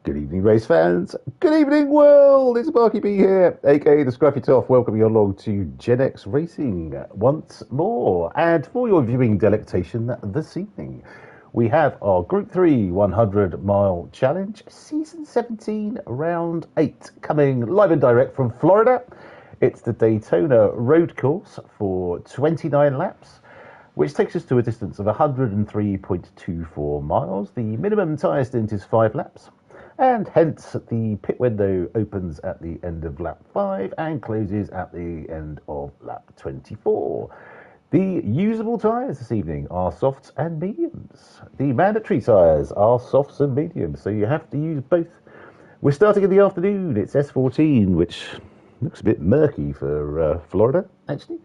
Good evening, race fans. Good evening, world. It's Marky B here, aka the Scruffy Toff. Welcome you along to Gen X Racing once more. And for your viewing delectation this evening, we have our Group 3 100 mile challenge, season 17, round 8, coming live and direct from Florida. It's the Daytona Road course for 29 laps, which takes us to a distance of 103.24 miles. The minimum tyre stint is 5 laps. And hence, the pit window opens at the end of lap 5 and closes at the end of lap 24. The usable tyres this evening are softs and mediums. The mandatory tyres are softs and mediums, so you have to use both. We're starting in the afternoon. It's S14, which looks a bit murky for Florida, actually.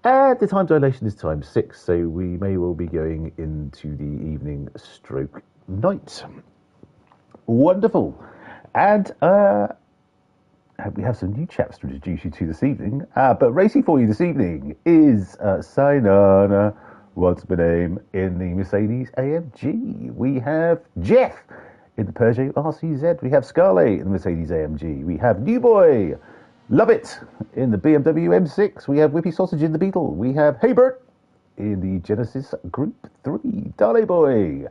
And the time dilation is time 6, so we may well be going into the evening stroke night. Wonderful. And we have some new chaps to introduce you to this evening. But racing for you this evening is Sinana, what's my name, in the Mercedes AMG. We have Jeff in the Peugeot RCZ. We have Scarlett in the Mercedes AMG. We have New Boy, Love It, in the BMW M6. We have Whippy Sausage in the Beetle. We have Haybert in the Genesis Group 3. Darley Boy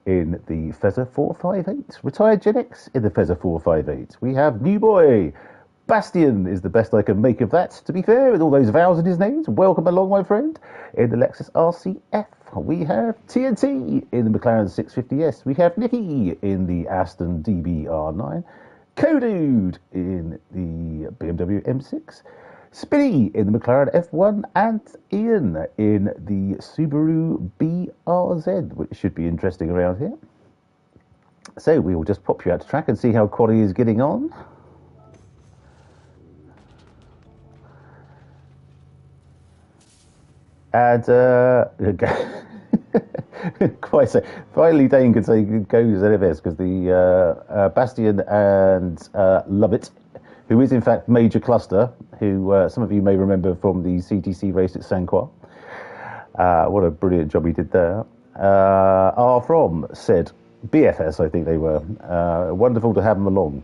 in the Fezzer 458. Retired Gen X in the Fezzer 458. We have New Boy. Bastian is the best I can make of that, to be fair, with all those vowels in his names. Welcome along, my friend. In the Lexus RCF. We have TNT in the McLaren 650S. We have Nicky in the Aston DBR9. Codude in the BMW M6. Spinny in the McLaren F1, and Ian in the Subaru BRZ, which should be interesting around here. So we will just pop you out to track and see how quality is getting on. And quite so. Finally, Dane can say goes ZFS because the Bastian and Love It, who is in fact Major Cluster, who some of you may remember from the CTC race at San Croix. What a brilliant job he did there. Are from said BFS, I think they were. Wonderful to have them along.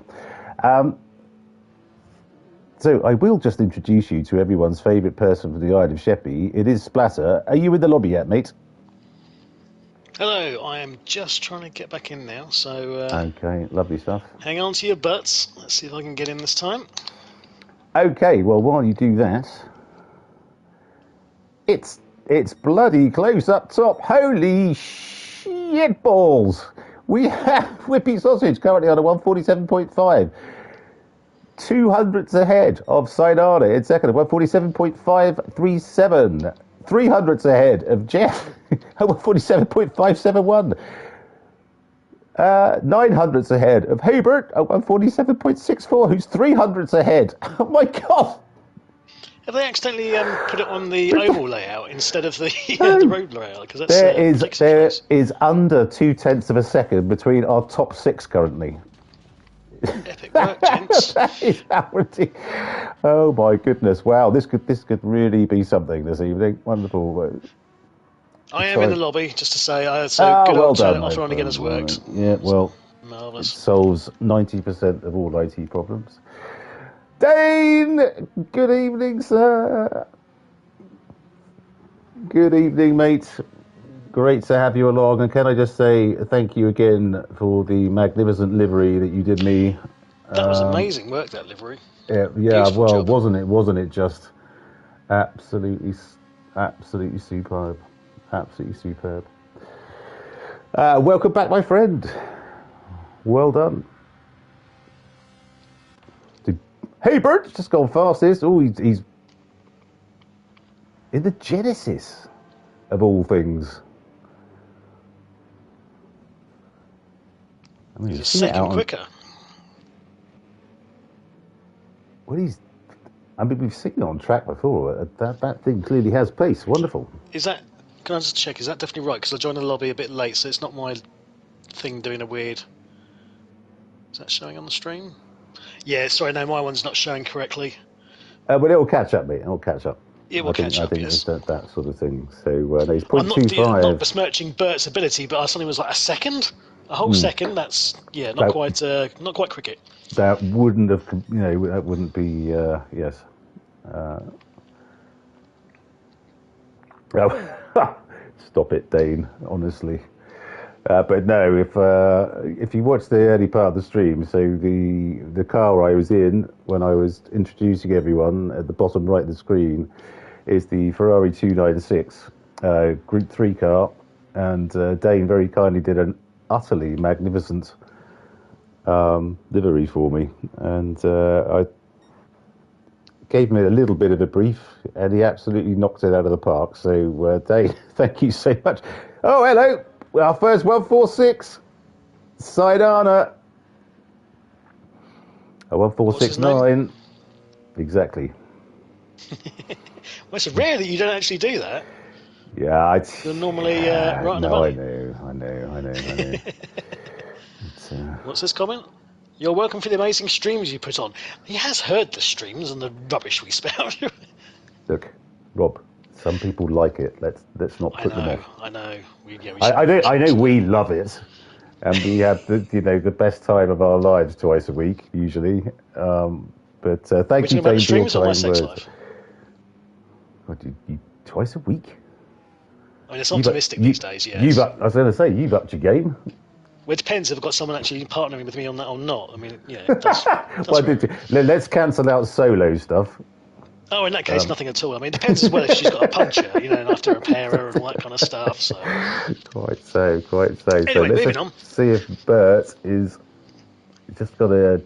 So I will just introduce you to everyone's favourite person from the Isle of Sheppey. It is Splatter. Are you in the lobby yet, mate? Hello, I am just trying to get back in now, so... okay, lovely stuff. Hang on to your butts. Let's see if I can get in this time. Okay, well, while you do that, it's bloody close up top. Holy shit balls! We have Whippy Sausage currently on a 147.5. 200ths ahead of Sainana in second at 147.537. 300ths ahead of Jeff at 147.571. 900ths ahead of Haybert at 147.64, who's 300ths ahead. Oh my God! Have they accidentally put it on the oval layout instead of the the road layout? Because that's there is under 0.2 of a second between our top 6 currently. Epic work, gents. That is oh my goodness! Wow, this could really be something this evening. Wonderful. I am in the lobby, just to say. So good well old done, turn it off and on again has worked. Yeah, well, marvellous. It solves 90% of all IT problems. Dane, good evening, sir. Good evening, mate. Great to have you along, and can I just say thank you again for the magnificent livery that you did me. That was amazing work, that livery. Yeah, Beautiful well, job. wasn't it just absolutely superb, absolutely superb. Welcome back, my friend. Well done. Hey, Bert, just gone fastest. Oh, he's in the Genesis of all things. I mean, he's a second quicker. Well, we've seen it on track before. That thing clearly has pace. Wonderful. Is that? Can I just check? Is that definitely right? Because I joined the lobby a bit late, so it's not my thing doing a weird. Is that showing on the stream? Yeah, sorry, no, my one's not showing correctly. But it'll catch up, mate. It'll catch up. It will catch up. I think yes. it's that sort of thing. So there's 0.25. I'm not besmirching Bert's ability, but I suddenly was like a second. A whole second. That's not quite cricket. That wouldn't have, that wouldn't be, yes. Stop it, Dane, honestly. But no, if you watch the early part of the stream, so the car I was in when I was introducing everyone at the bottom right of the screen is the Ferrari 296 Group 3 car, and Dane very kindly did an utterly magnificent livery for me, and I gave him a little bit of a brief, and he absolutely knocked it out of the park. So, Dane, thank you so much. Oh, hello, our first 146, Saidana. A 1469. Exactly. Well, it's rare that you don't actually do that. Yeah, You're normally right on the money. I know. What's this comment? You're welcome for the amazing streams you put on. He has heard the streams and the rubbish we spout. Look, Rob, some people like it. Let's not put them off. I know. I know we love it, and we have the best time of our lives twice a week usually. But thank you, Dane, for your kind words. What, you twice a week? I mean, it's optimistic these days. Yes. I was going to say you've upped your game. Well, it depends if I've got someone actually partnering with me on that or not. I mean, that's let's cancel out solo stuff. Oh, in that case, nothing at all. I mean, it depends as well if she's got a puncture, and I have to repair her and all that kind of stuff. So. Quite so. Anyway, so let's moving on. See if Bert is just got a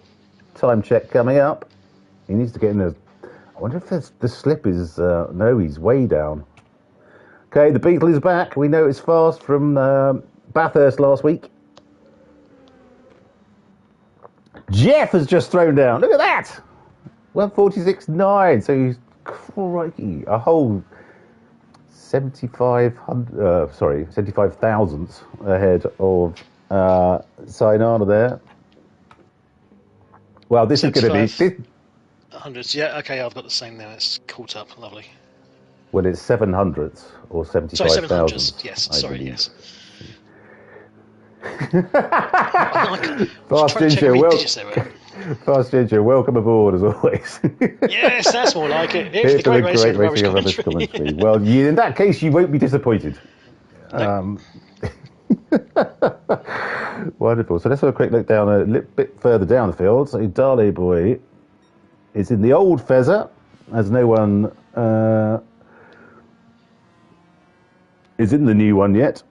time check coming up. He needs to get in there. I wonder if the slip is... no, he's way down. Okay, the Beetle is back. We know it's fast from Bathurst last week. Jeff has just thrown down. Look at that! 146.9. So he's crikey, a whole 75 thousandths ahead of Sainana there. Well, this is going to be... Hundreds, yeah, okay, I've got the same now. It's caught up, lovely. Well, it's 700ths or 75 thousandths. Yes, sorry, yes. Fast Ginger, welcome aboard as always. Yes, that's more like it. Here's the Great Racing of Rubbish Commentary. Well, in that case, you won't be disappointed. Nope. Wonderful. So let's have a quick look down a little bit further down the field. So Dale Boy is in the old Fezzer, as no one is in the new one yet,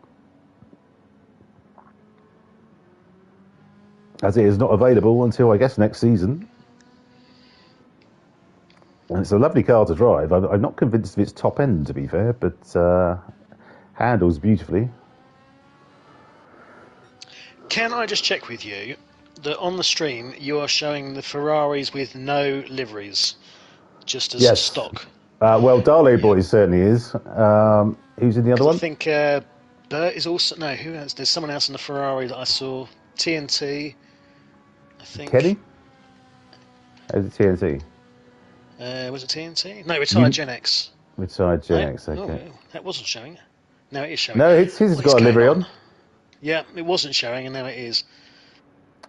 as it is not available until, I guess, next season. And it's a lovely car to drive. I'm not convinced of its top end, to be fair, but handles beautifully. Can I just check with you that on the stream you are showing the Ferraris with no liveries, just as stock? Well, Dale Boy certainly is. Who's in the other one? I think Bert is also... No, who else? There's someone else in the Ferrari that I saw. TNT, I think. Kenny? Is it TNT? Was it TNT? No, Retired Gen X. Retired Gen X, okay. Oh, that wasn't showing. Now it is showing. No, his has got a livery on. Yeah, it wasn't showing, and now it is.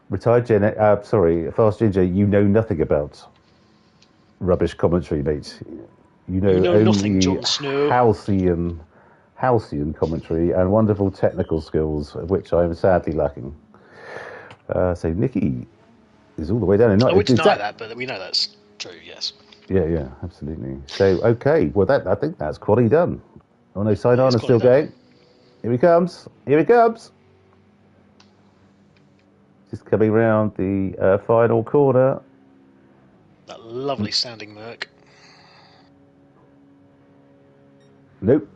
Retired Gen X... sorry, Fast Ginger, you know nothing about rubbish commentary, mate. You know only nothing, Jon Snow. Halcyon commentary and wonderful technical skills, of which I am sadly lacking. So Nikki is all the way down. I would deny that, but we know that's true, yes. Yeah, absolutely. So, okay, well, I think that's quality done. Oh no, Sainana's still going. Here he comes. Just coming round the final corner. That lovely sounding Merc. Nope.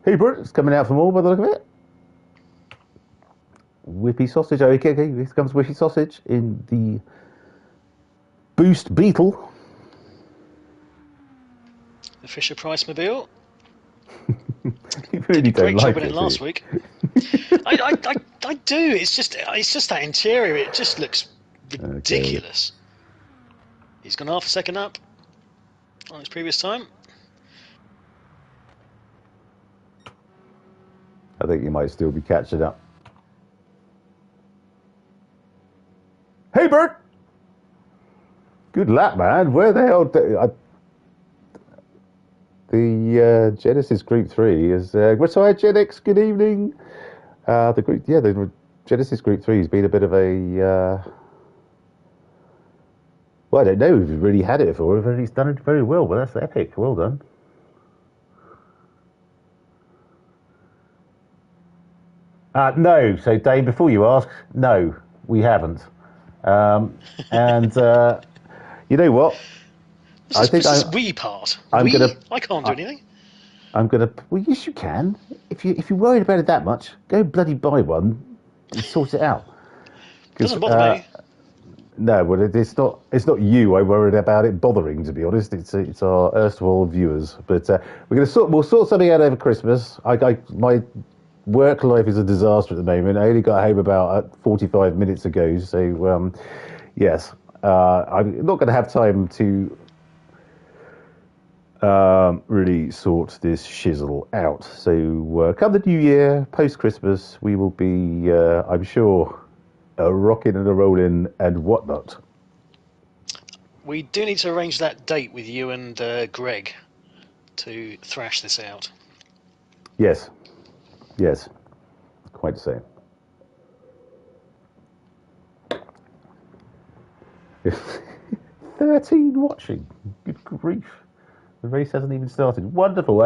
Hubert is coming out for more by the look of it. Whippy Sausage. Okay, here comes Whippy Sausage in the Boost Beetle. The Fisher Price Mobile. You really don't like it. Great job in last week. I do. It's just that interior. It just looks ridiculous. Okay. He's gone half a second up on his previous time. I think you might still be catching up. Hey, Bert! Good lap, man. Where the hell... The Genesis Group 3 is... Retired Gen X, good evening. The Genesis Group 3 has been a bit of a... well, I don't know if we've really had it before. He's done it very well, but that's epic. Well done. No. So, Dave, before you ask, no, we haven't. And you know what? This is we part. I can't do anything. Well, yes, you can. If you're worried about it that much, go bloody buy one and sort it out. Doesn't bother me. No, well, it's not you I worried about it bothering, to be honest. It's our erstwhile viewers. But we'll sort something out over Christmas. My work life is a disaster at the moment. I only got home about 45 minutes ago, so yes, I'm not going to have time to really sort this shizzle out. So come the new year, post Christmas, we will be, I'm sure, a rocking and a rolling and whatnot. We do need to arrange that date with you and Greg to thrash this out. Yes, quite the same. 13 watching. Good grief. The race hasn't even started. Wonderful.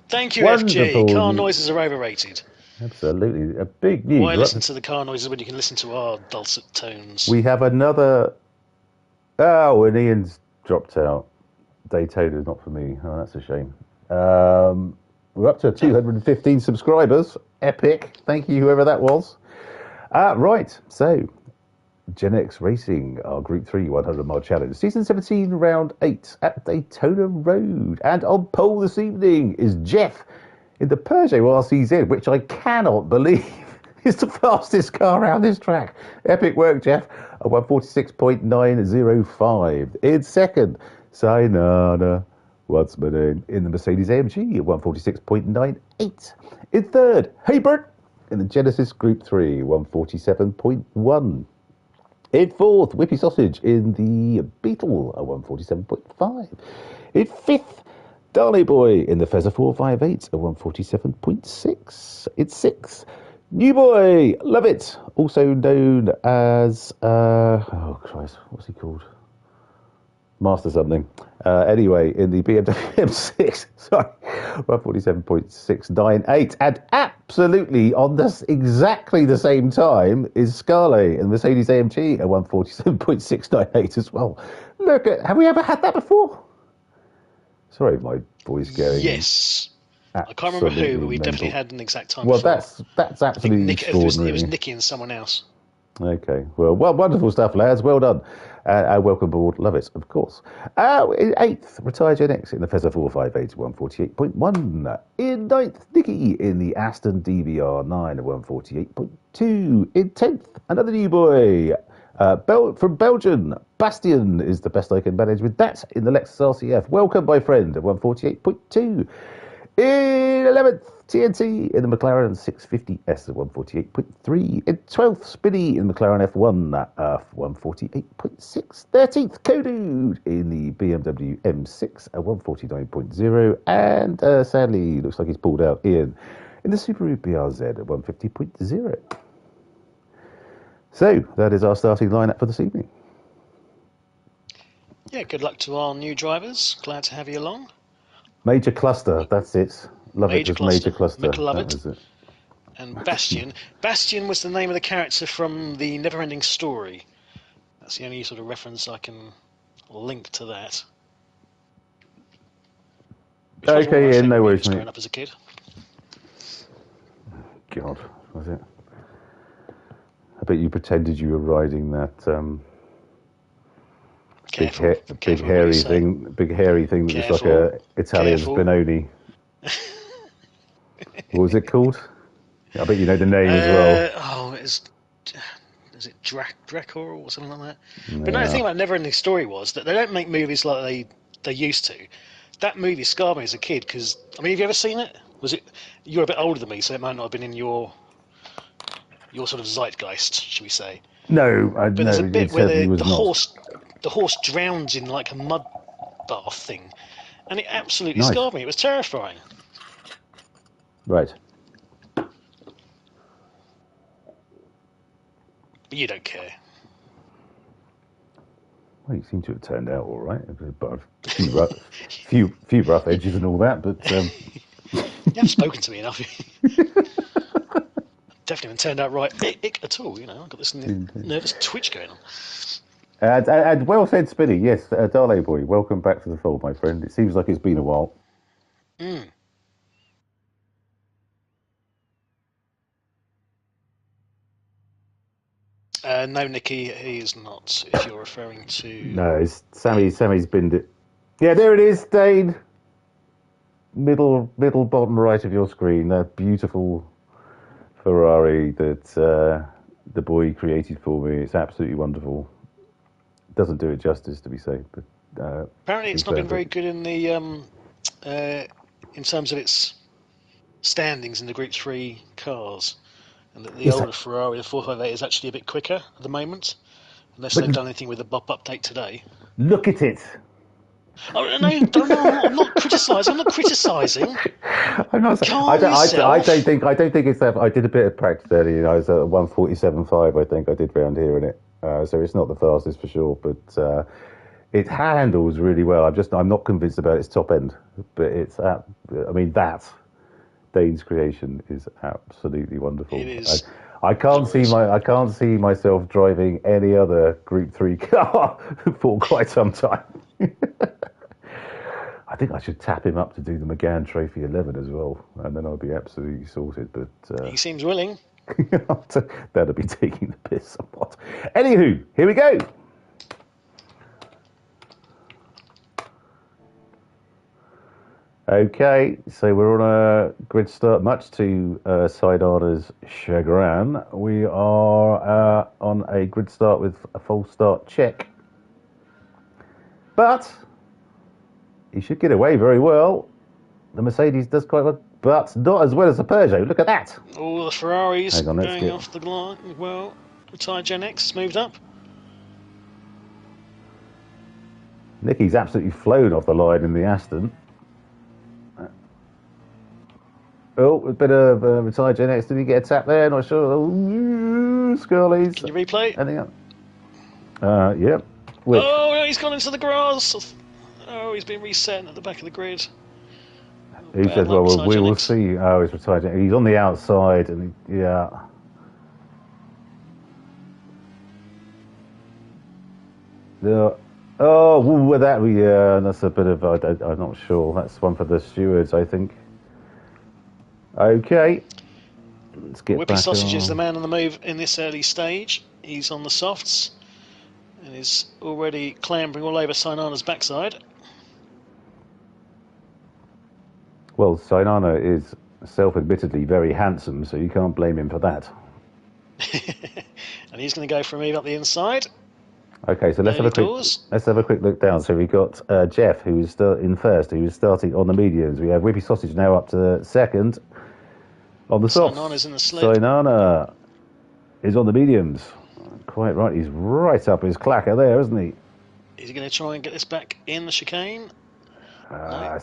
Thank you, FG. Car noises are overrated. Absolutely. A big news. Why listen to the car noises when you can listen to our dulcet tones? We have another... Oh, and Ian's dropped out. Daytona, not for me. Oh, that's a shame. We're up to 215 subscribers. Epic. Thank you, whoever that was. Right. So, Gen X Racing, our Group 3-100 mile challenge, season 17, round 8 at Daytona Road. And on pole this evening is Jeff in the Peugeot RCZ, which I cannot believe is the fastest car around this track. Epic work, Jeff. A 146.905. In second, Sainana Watsman in the Mercedes AMG at 146.98. In third, Haybert in the Genesis Group 3, 147.1. In fourth, Whippy Sausage in the Beetle at 147.5. In fifth, Darley Boy in the Fezzer 458 at 147.6. In sixth, New Boy, love it, also known as, oh Christ, what's he called? Master something. Anyway, in the BMW M6, sorry, 147.698. And absolutely on this exactly the same time is Scarlet in the Mercedes AMG at 147.698 as well. Look at, have we ever had that before? Sorry, my voice going. Yes. I can't remember who, but we definitely had an exact time. Well, before. that's absolutely extraordinary. It was Nicky and someone else. Okay, well, wonderful stuff, lads. Well done. Welcome aboard. Love it, of course. In eighth, Retired Gen X in the Fezzer 458 148.1. In ninth, Nicky in the Aston DBR 9 at 148.2. In 10th, another new boy from Belgium. Bastian is the best I can manage with that in the Lexus RCF. Welcome, my friend, at 148.2. In 11th, TNT in the McLaren 650S at 148.3. In 12th, Spinny in the McLaren F1 at 148.6. 13th, Kodude in the BMW M6 at 149.0. And sadly, looks like he's pulled out Ian in the Subaru BRZ at 150.0. So, that is our starting lineup for this evening. Yeah, good luck to our new drivers. Glad to have you along. Major cluster, that's it. Major cluster. McLovin. And Bastian. Bastian was the name of the character from the Neverending Story. That's the only sort of reference I can link to that. Okay, yeah, no worries, mate. Growing up as a kid. God, was it? I bet you pretended you were riding that big hairy thing that was like a Italian Spinoni. What was it called? I bet you know the name as well. Oh, is it Dracor or something like that? No. But no, the thing about Neverending Story was that they don't make movies like they used to. That movie scarred me as a kid because, I mean, have you ever seen it? Was it? You're a bit older than me, so it might not have been in your sort of zeitgeist, should we say? No, But there's a no, it bit where certainly was the not. horse drowns in like a mud bath thing, and it absolutely Nice. scarred me. It was terrifying. Right. But you don't care. Well, you seem to have turned out all right. But a few rough edges and all that, but You haven't spoken to me enough. Definitely haven't turned out right at all. You know, I've got this nervous twitch going on. And well said, Spinny. Yes, Darley boy, welcome back to the fold, my friend. It seems like it's been a while. Mm. No, Nikki, he is not. If you're referring to No, it's Sammy's binned it. Yeah, there it is, Dane. Middle bottom right of your screen. That beautiful Ferrari that the boy created for me. It's absolutely wonderful. Doesn't do it justice, to be safe, but apparently it's not been very good in the in terms of its standings in the Group 3 cars, and that the older Ferrari, the 458, is actually a bit quicker at the moment, unless they've done anything with the BOP update today. Look at it. Oh no! I'm not criticising. I'm not criticising. I'm not. I don't think it's that. I did a bit of practice earlier. I was at 147.5. I think I did round here in it. So it's not the fastest for sure, but it handles really well. I'm not convinced about its top end, but it's that Dane's creation is absolutely wonderful. It is. I can't see myself driving any other Group 3 car for quite some time. I think I should tap him up to do the McGann Trophy 11 as well, and then I'll be absolutely sorted. But he seems willing. That'll be taking the piss somewhat. Anywho, here we go. Okay, so we're on a grid start, much to Sidearder's chagrin. We are on a grid start with a false start check. But he should get away very well. The Mercedes does quite well, but not as well as the Peugeot. Look at that. All the Ferraris going off the line. Well, retired Gen X moved up. Nicky's absolutely flown off the line in the Aston. Oh, a bit of retired Gen X. Did he get a tap there? Not sure. Oh, Scullies. Can you replay? Anything else? Yep. Which? Oh, no, he's gone into the grass. Oh, he's been reset at the back of the grid. Who says, well, we will see. Oh, he's retired. He's on the outside, and yeah. Oh, well, that's a bit of, I'm not sure. That's one for the stewards, I think. Okay. Let's get Whippy back Sausage on. is the man on the move in this early stage. He's on the softs and is already clambering all over Sainana's backside. Well, Sainana is self-admittedly very handsome, so you can't blame him for that. And he's going to go for a move up the inside. Okay, so let's have a quick look down. So we've got Jeff, who is still in first, who is starting on the mediums. We have Whippy Sausage now up to second on the softs. Sainana's in the slip. Sainana is on the mediums. Quite right, he's right up his clacker there, isn't he? Is he going to try and get this back in the chicane? No.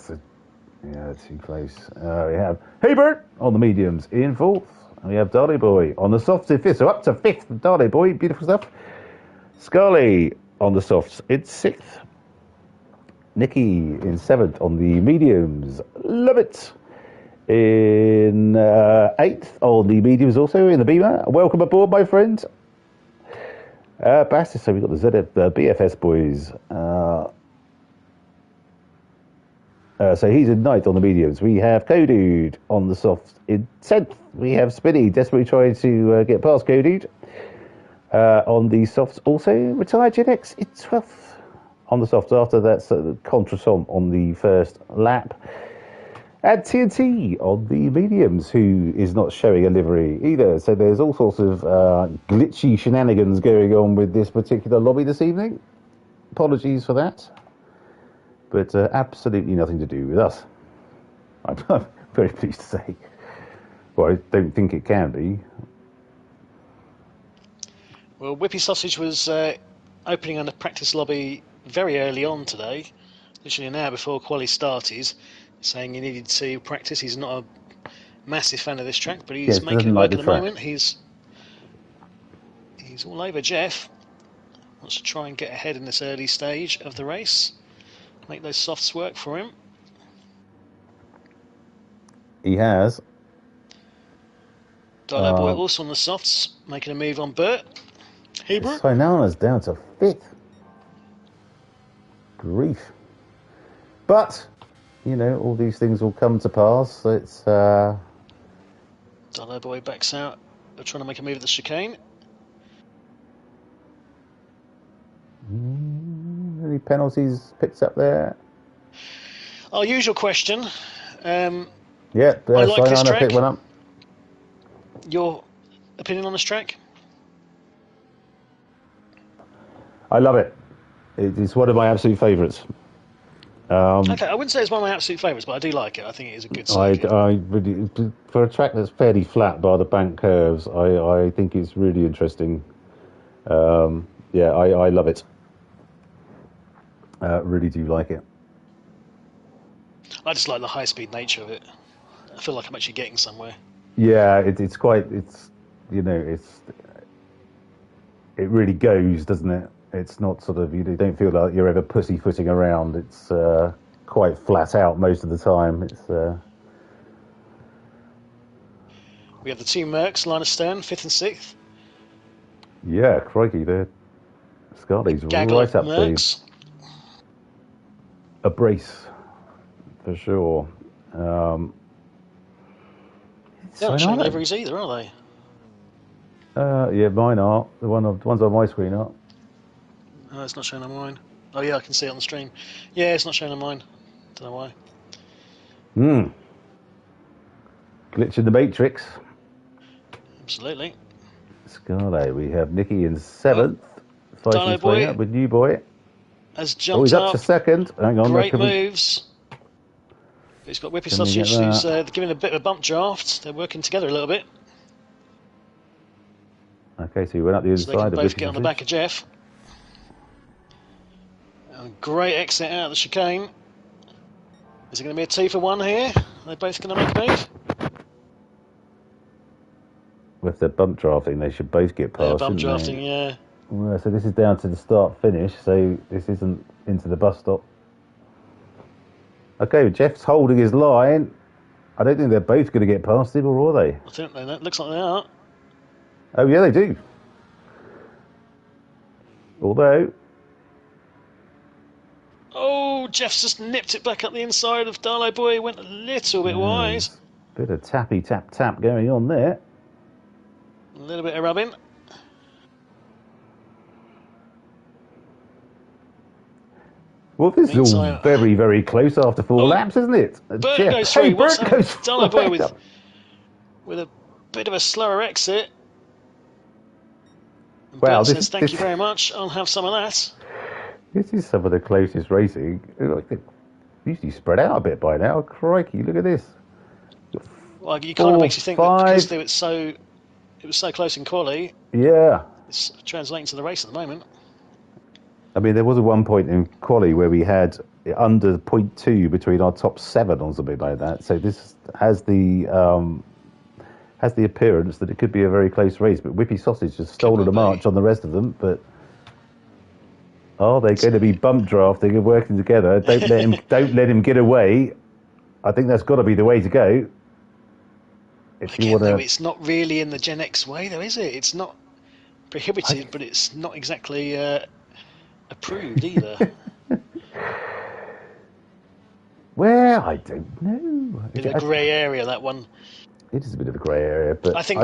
Too close. We have Hebert on the mediums in fourth. And we have Darley Boy on the softs in fifth. So up to fifth, Darley Boy, beautiful stuff. Scully on the softs in sixth. Nikki in seventh on the mediums. Love it. In eighth on the mediums also in the Beamer. Welcome aboard, my friend. Bastis, so we've got the BFS boys. So he's in ninth on the mediums. We have Codude on the softs in 10th. We have Spinny desperately trying to get past Codude. On the softs also, retired Gen X in 12th on the softs after that contretemps on the first lap. And TNT on the mediums, who is not showing a livery either. So there's all sorts of glitchy shenanigans going on with this particular lobby this evening. Apologies for that. But absolutely nothing to do with us. I'm very pleased to say. Well, I don't think it can be. Well, Whippy Sausage was opening on the practice lobby very early on today, literally an hour before quali started, saying he needed to practice. He's not a massive fan of this track, but he's making it work at the moment. He's all over Jeff. Wants to try and get ahead in this early stage of the race, make those softs work for him. He has. Dilo Boy also on the softs, making a move on Burt. Hebrew. Sinana's down to 5th. Grief. But, you know, all these things will come to pass. It's Dilo Boy backs out. They're trying to make a move at the chicane. Any penalties picked up there? Our usual question. Yeah, I like this track. Picked one up. Your opinion on this track? I love it. It's one of my absolute favourites. Okay, I wouldn't say it's one of my absolute favourites, but I do like it. I think it is a good circuit. I really, for a track that's fairly flat by the bank curves, I think it's really interesting. Yeah, I love it. Really do like it. I just like the high-speed nature of it. I feel like I'm actually getting somewhere. Yeah, it really goes, doesn't it? It's not sort of, you don't feel like you're ever pussyfooting around. It's quite flat out most of the time. It's We have the two Mercs, line of stern, 5th and 6th. Yeah, crikey, the Scarlet's right up Mercs. A brace, for sure. They're not showing liveries either, are they? Yeah, mine are. The ones on my screen are. Oh, it's not showing on mine. Oh yeah, I can see it on the stream. Yeah, it's not showing on mine. Don't know why. Glitch in the Matrix. Absolutely. Scarlet, we have Nicky in 7th. Dino Fighting Boy up with New Boy. Has jumped he's up to 2nd. Hang on. Great moves. He's got Whippy Sausage, who's giving a bit of a bump draft. They're working together a little bit. Okay, so he went up the inside. So they can both get on the back of Jeff. And great exit out of the chicane. Is it going to be a 2 for 1 here? Are they both going to make a move? With the bump drafting, they should both get past. Bump drafting, yeah. Well, so this is down to the start-finish, so this isn't into the bus stop. Okay, Jeff's holding his line. I don't think they're both going to get past him, or are they? I think they looks like they are. Oh, yeah, they do. Although... Oh, Jeff's just nipped it back up the inside of Darlow Boy. Went a little bit wide. Bit of tappy tap tap going on there. A little bit of rubbing. Well, this is all very, very close after 4 laps, isn't it? Burt goes through. Darlow Boy with a bit of a slower exit. Wow, Burt says, thank you very much. I'll have some of that. This is some of the closest racing. They usually spread out a bit by now. Crikey, look at this. Well, you kind of makes you think that because it was so close in quali. Yeah. It's translating to the race at the moment. I mean, there was one point in quali where we had under 0.2 between our top 7 or something like that. So this has the appearance that it could be a very close race. But Whippy Sausage has stolen a march on the rest of them. But are they going to be bump drafting and working together? Don't let him get away. I think that's got to be the way to go. Though, it's not really in the Gen X way, though, is it? It's not prohibited, but it's not exactly approved either. Well, I don't know. Bit of a grey area, that one. It is a bit of a grey area, but I think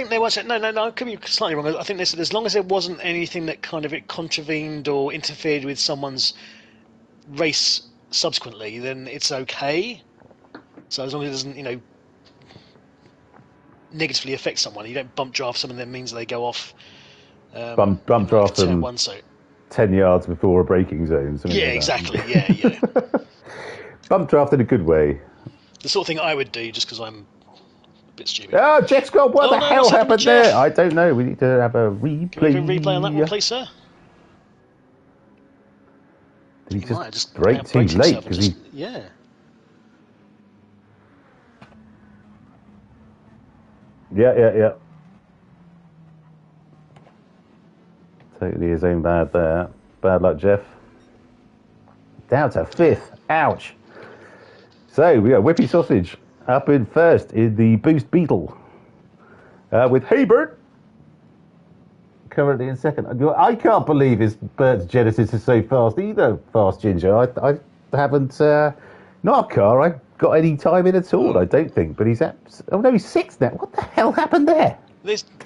there was no. Could be slightly wrong. I think they said as long as there wasn't anything that kind of it contravened or interfered with someone's race subsequently, then it's okay. So as long as it doesn't, negatively affect someone, you don't bump draft someone, that means they go off. Bump draft them 10 yards before a braking zone. Yeah, like exactly. Yeah. Bump draft in a good way. The sort of thing I would do just because I'm a bit stupid. Oh, Jeff's gone. What the hell happened there? I don't know. We need to have a replay. Can we have a replay on that one, please, sir? Did he just brake too late? Yeah. Yeah. Totally his own bad there. Bad luck, Jeff. Down to 5th. Ouch. So we got Whippy Sausage up in first in the Boost Beetle. With Hebert currently in second. I can't believe Bert's Genesis is so fast either, Fast Ginger. I haven't, not a car, I got any time in at all, I don't think. But he's he's 6th now. What the hell happened there?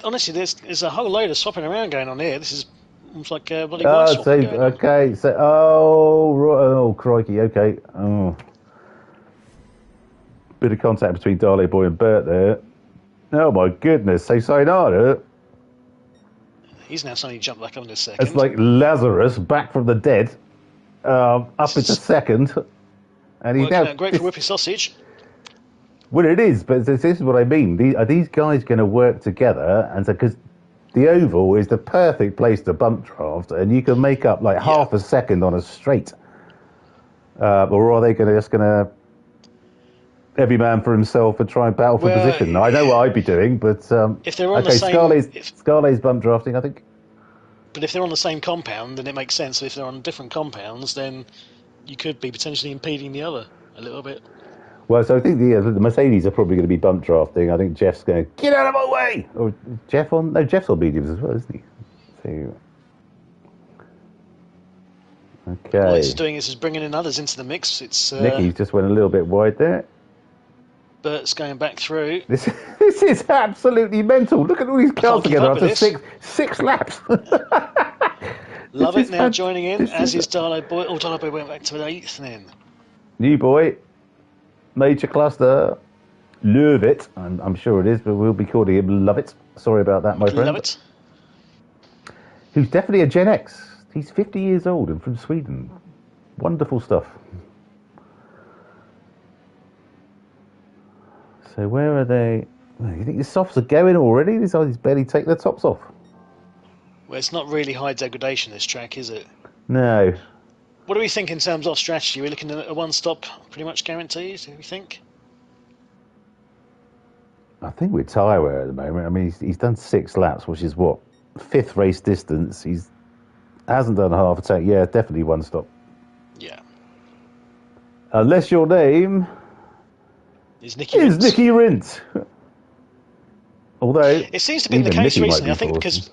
Honestly, there's a whole load of swapping around going on here. This is almost like a bloody wine swapping going on. Okay, so, oh, crikey, okay. Oh. Bit of contact between Darley Boy and Bert there. Oh my goodness, so sayonara. He's now suddenly jumped back up in a second. It's like Lazarus back from the dead, up into second. And he's now great for Whippy Sausage. Well, it is, but this is what I mean. Are these guys going to work together? And so, because the oval is the perfect place to bump draft, and you can make up like half a second on a straight. Or are they just going to every man for himself and try and battle for position? I know what I'd be doing, but if they're on the same, Scarlet's bump drafting, I think. But if they're on the same compound, then it makes sense. So if they're on different compounds, then you could be potentially impeding the other a little bit. Well, so I think the Mercedes are probably going to be bump drafting. I think Jeff's going to get out of my way. Or Jeff's on mediums as well, isn't he? So, okay. What it's doing is bringing in others into the mix. It's Nicky's just went a little bit wide there. Bert's going back through. This is absolutely mental. Look at all these cars together after six laps. Love it. Now joining in, as is Darlow Boy. Oh, Darlow Boy went back to 8th then. New boy. Major cluster. Love it. I'm sure it is, but we'll be calling him Love It. Sorry about that, my friend. Love it. Who's definitely a Gen X. He's 50 years old and from Sweden. Wonderful stuff. So where are they? You think the softs are going already? These guys barely take their tops off. Well, it's not really high degradation, this track, is it? No. What do we think in terms of strategy? We're looking at a one-stop pretty much guaranteed, do we think? I think we're tyre wear at the moment. I mean, he's done 6 laps, which is what? 5th race distance. Hasn't done half a tank. Yeah, definitely one stop. Yeah. Unless your name is Nicky Rint. Although it seems to be the case recently, I think, because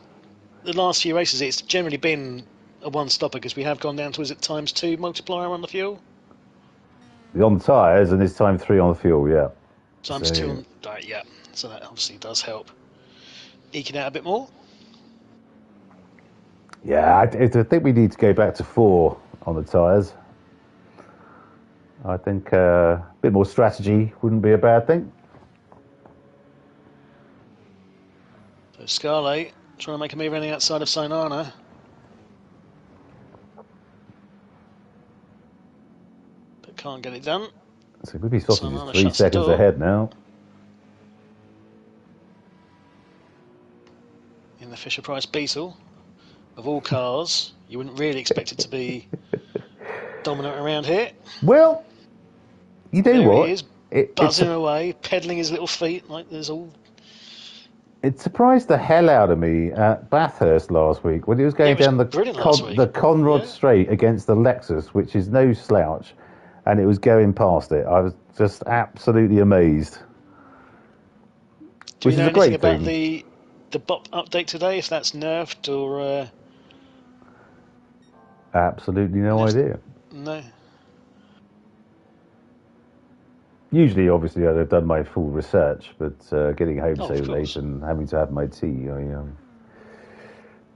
the last few races it's generally been a one-stopper because we have gone down to, is it ×2 multiplier on the fuel? On the tyres, and it's ×3 on the fuel, yeah. ×2 on yeah. So that obviously does help eking out a bit more. Yeah, I think we need to go back to 4 on the tyres. I think a bit more strategy wouldn't be a bad thing. So Scarlet trying to make a move running outside of Sinana. But can't get it done. So Whippy Sausage is 3 seconds ahead now. In the Fisher-Price Beetle, of all cars, you wouldn't really expect it to be dominant around here. Well, you know there what? He is, buzzing away, pedalling his little feet like there's all... It surprised the hell out of me at Bathurst last week when he was going down the Conrod Straight against the Lexus, which is no slouch, and it was going past it. I was just absolutely amazed. Do you know anything about the BOP update today, if that's nerfed or... Absolutely no idea. No. Usually, obviously, I'd have done my full research, but getting home so late and having to have my tea, I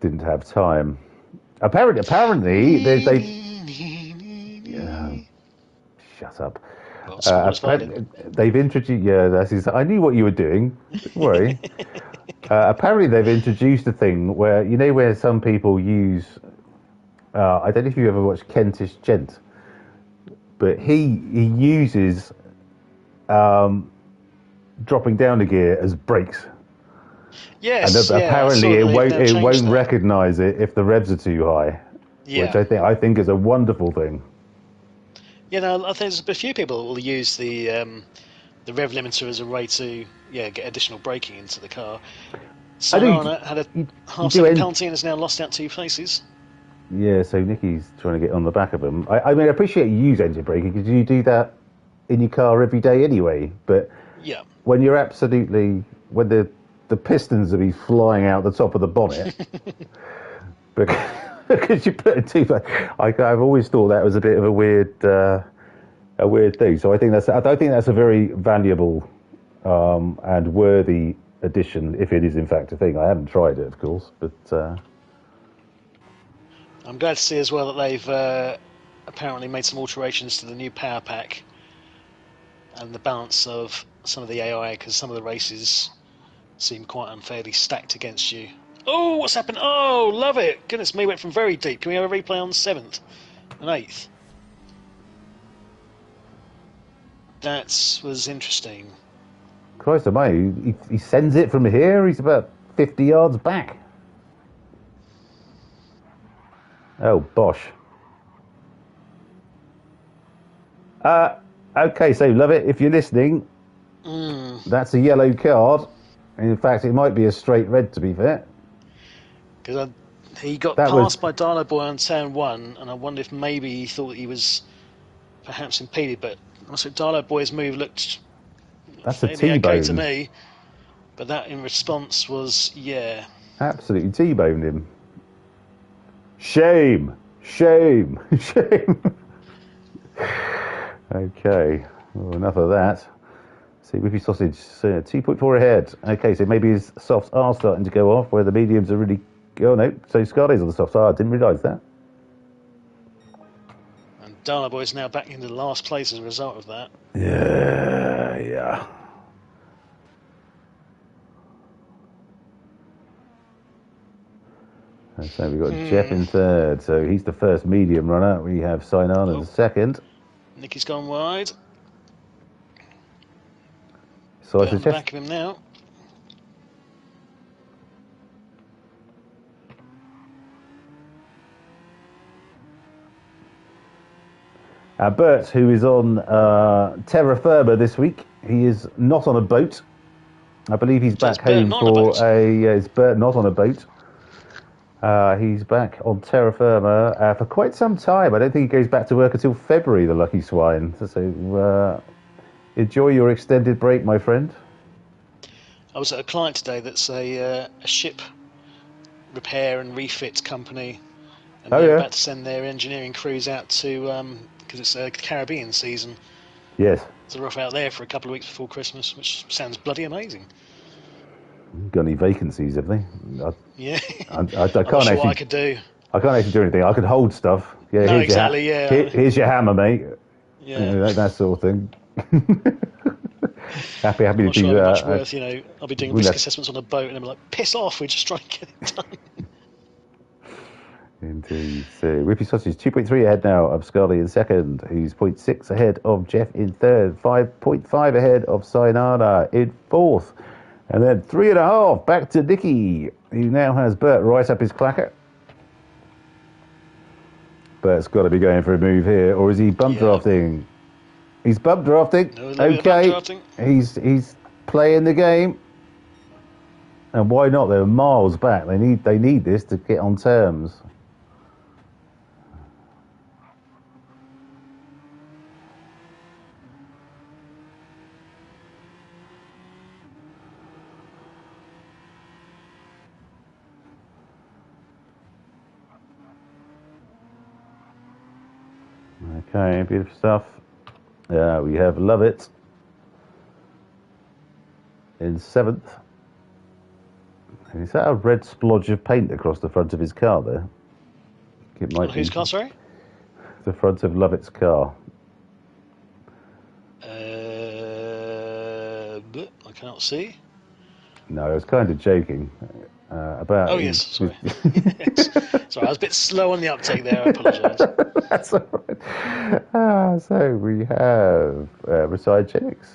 didn't have time. Apparently, shut up. They've introduced. Yeah, that is. I knew what you were doing. Don't worry. Apparently, they've introduced a thing where where some people use. I don't know if you ever watched Kentish Gent, but he uses dropping down the gear as brakes. Yes, and apparently it won't recognise it if the revs are too high, which I think is a wonderful thing. I think there's a few people that will use the rev limiter as a way to get additional braking into the car. Sinana had a half-second penalty and has now lost out 2 places. Yeah, so Nicky's trying to get on the back of him. I mean, I appreciate you use engine braking because you do that in your car every day anyway. But when you're when the pistons will be flying out the top of the bonnet because you put it too far. I've always thought that was a bit of a weird thing. So I think that's a very valuable and worthy addition, if it is in fact a thing. I haven't tried it, of course, but I'm glad to see as well that they've apparently made some alterations to the new power pack and the balance of some of the AI, because some of the races seem quite unfairly stacked against you. Oh, what's happened? Oh, love it! Goodness me, went from very deep. Can we have a replay on 7th and 8th? That was interesting. Christ almighty, he sends it from here. He's about 50 yards back. Oh, bosh. Okay, so love it. If you're listening, that's a yellow card. In fact, it might be a straight red, to be fair. Because he got passed by Darla Boy on turn 1, and I wonder if maybe he thought he was perhaps impeded, but also Darla Boy's move looked fairly okay to me. But that in response was, absolutely T-boned him. Shame. Okay, well, enough of that. See, Whippy Sausage, 2.4 ahead. Okay, so maybe his softs are starting to go off, where the mediums are really... Oh, no, so Scarlet's on the softs. I didn't realise that. And Darla Boy's now back into last place as a result of that. Yeah. So we've got Jeff in third. So he's the first medium runner. We have Sinan in second. Nicky's gone wide. So on the back of him now. Bert, who is on terra firma this week, he is not on a boat. I believe he's back home for is Bert not on a boat? He's back on terra firma for quite some time. I don't think he goes back to work until February, the lucky swine. So enjoy your extended break, my friend. I was at a client today that's a ship repair and refit company, and they're about to send their engineering crews out to because it's a Caribbean season. Yes. So they're off out there for a couple of weeks before Christmas, which sounds bloody amazing. Got any vacancies, have they? I can't actually. What I could do. I can't actually do anything. I could hold stuff. Yeah. No, exactly. Here's your hammer, mate. Yeah. That sort of thing. happy to do that. Much worth, I'll be doing risk assessments on a boat, and I'm like, piss off. We're just trying to get it done. Indeed. So Whippy Sausage 2.3 ahead now of Scully in second, who's 0.6 ahead of Jeff in third, 5.5 ahead of Sinana in fourth. And then 3.5 back to Nicky, who now has Bert right up his clacker. Bert's got to be going for a move here, or is he bump drafting? He's bump drafting. Okay, he's playing the game. And why not? They're miles back. They need this to get on terms. Okay, beautiful stuff. We have Love It in seventh. And is that a red splodge of paint across the front of his car there? It might Whose car, sorry? The front of Love It's car. I cannot see. No, I was kind of joking about... Oh, yes, sorry. Sorry, I was a bit slow on the uptake there, I apologise. That's all right. So we have Reside Genix.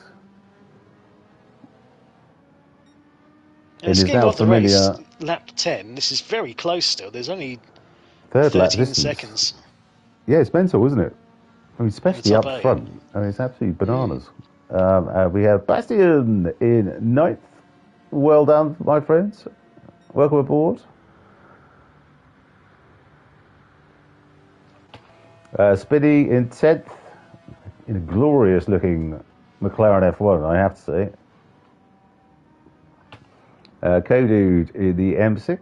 In the scheme of the race, lap 10, this is very close still. There's only third 13 lap distance. seconds. Yeah, it's mental, isn't it? I mean, especially up eight. front. I mean, it's absolutely bananas. We have Bastian in ninth. Well done, my friends. Welcome aboard. Spinny in 10th. In a glorious looking McLaren F1, I have to say. Kodude in the M6.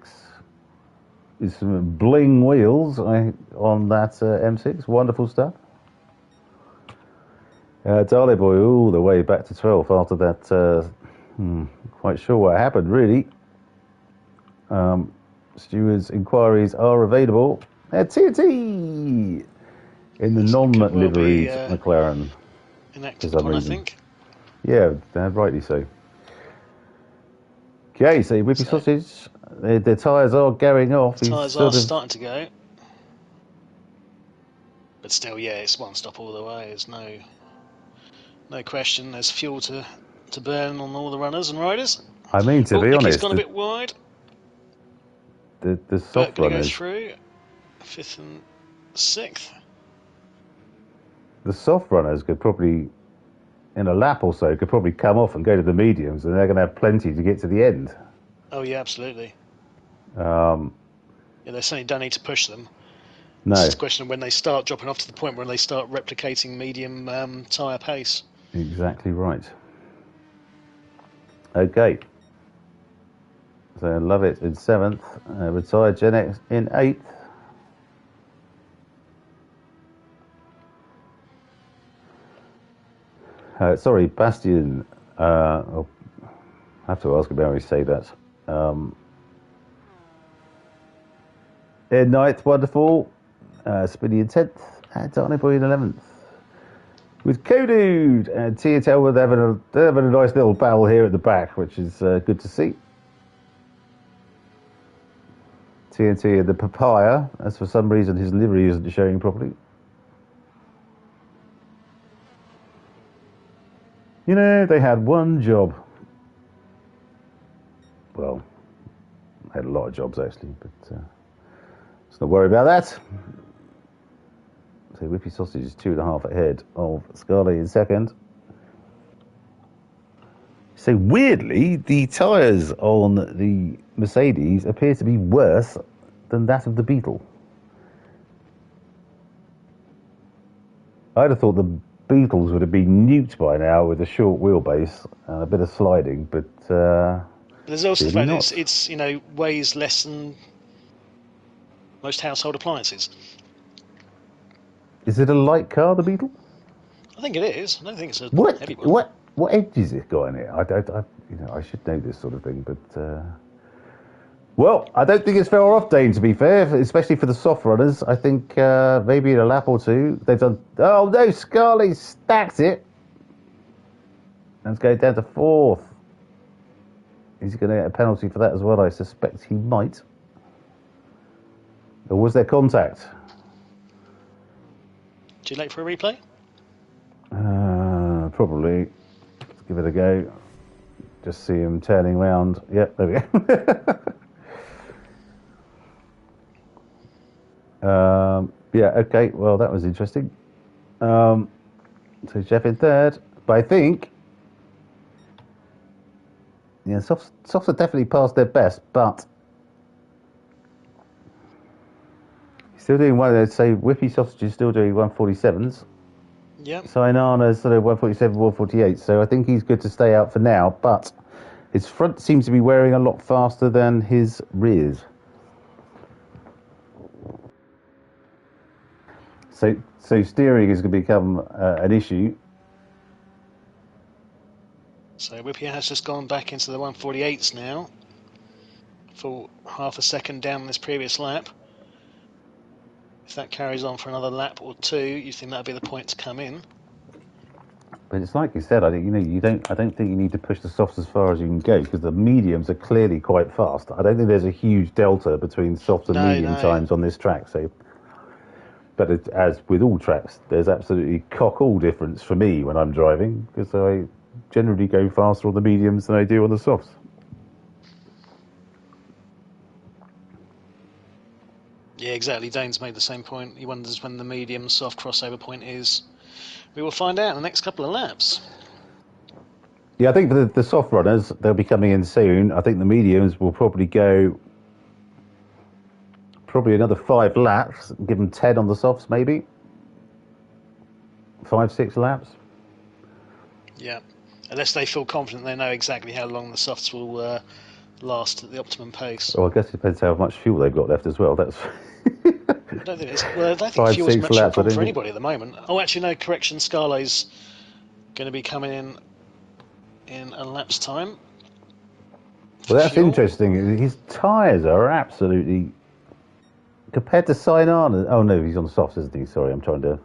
With some bling wheels on that M6. Wonderful stuff. Darley Boy all the way back to 12th after that. Quite sure what happened, really. Stewards' inquiries are available. TNT in the non-liveried McLaren. Inactive upon, I think. Yeah, rightly so. Okay, so Whippy Sausage, the tyres are going off. The tyres are starting to go. But still, yeah, it's one stop all the way. There's no question. There's fuel to burn on all the runners and riders. I mean, to be honest, it's gone a bit wide. The soft runners goes through 5th and 6th. The soft runners could probably, in a lap or so, could probably come off and go to the mediums, and they're going to have plenty to get to the end. Oh yeah, absolutely. Yeah, they certainly don't need to push them. No. It's just a question of when they start dropping off to the point where they start replicating medium tyre pace. Exactly right. Okay. So Love It in 7th, Retired Gen X in 8th. Sorry, Bastian. I'll have to ask him how he say that. In 9th, wonderful. Spinny in 10th, and Darley Boy in 11th. With Kodude and TNT, they're having a nice little battle here at the back, which is good to see. TNT and the Papaya, as for some reason his livery isn't showing properly. You know, they had one job. Well, they had a lot of jobs actually, but let's not worry about that. So Whippy Sausage is 2.5 ahead of Scarlett in 2nd. So weirdly, the tyres on the Mercedes appear to be worse than that of the Beetle. I'd have thought the Beetles would have been nuked by now with a short wheelbase and a bit of sliding, but there's also the fact that it's weighs less than most household appliances. Is it a light car, the Beetle? I think it is. I don't think it's a heavy one. What edge is it got in it? I should know this sort of thing, but well, I don't think it's far off, Dane. To be fair, especially for the soft runners, I think maybe in a lap or two they've done. Oh no, Scarlett stacked it. And it's going down to 4th. Is he going to get a penalty for that as well? I suspect he might. Or was there contact? Too late for a replay? Probably. Let's give it a go. Just see him turning round. Yep, there we go. Yeah, okay. Well, that was interesting. So Jeff in 3rd. But I think... Yeah, Softs have definitely passed their best, but... Still doing one, I'd say Whippy Sausage is still doing 147s. Yep. Sainana's sort of 147, 148, so I think he's good to stay out for now, but his front seems to be wearing a lot faster than his rears. So steering is going to become an issue. So Whippy has just gone back into the 148s now. For half a second down this previous lap. If that carries on for another lap or two, you think that'd be the point to come in? But it's like you said. I think I don't think you need to push the softs as far as you can go because the mediums are clearly quite fast. I don't think there's a huge delta between soft and medium times on this track. So, but as with all tracks, there's absolutely cock all difference for me when I'm driving because I generally go faster on the mediums than I do on the softs. Yeah, exactly. Dane's made the same point. He wonders when the medium soft crossover point is. We will find out in the next couple of laps. Yeah, I think for the soft runners, they'll be coming in soon. I think the mediums will probably go another 5 laps. Give them 10 on the softs, maybe 5-6 laps. Yeah, unless they feel confident they know exactly how long the softs will last at the optimum pace. Well, I guess it depends how much fuel they've got left as well. That's. I don't think it's. Well, I don't think 5, fuel's 6 much of a laps, problem for anybody at the moment. Oh, actually, no. Correction. Scarlet's going to be coming in a lap's time. Well, that's interesting. His tyres are absolutely compared to Cynana. Oh no, he's on softs, isn't he? Sorry, I'm trying to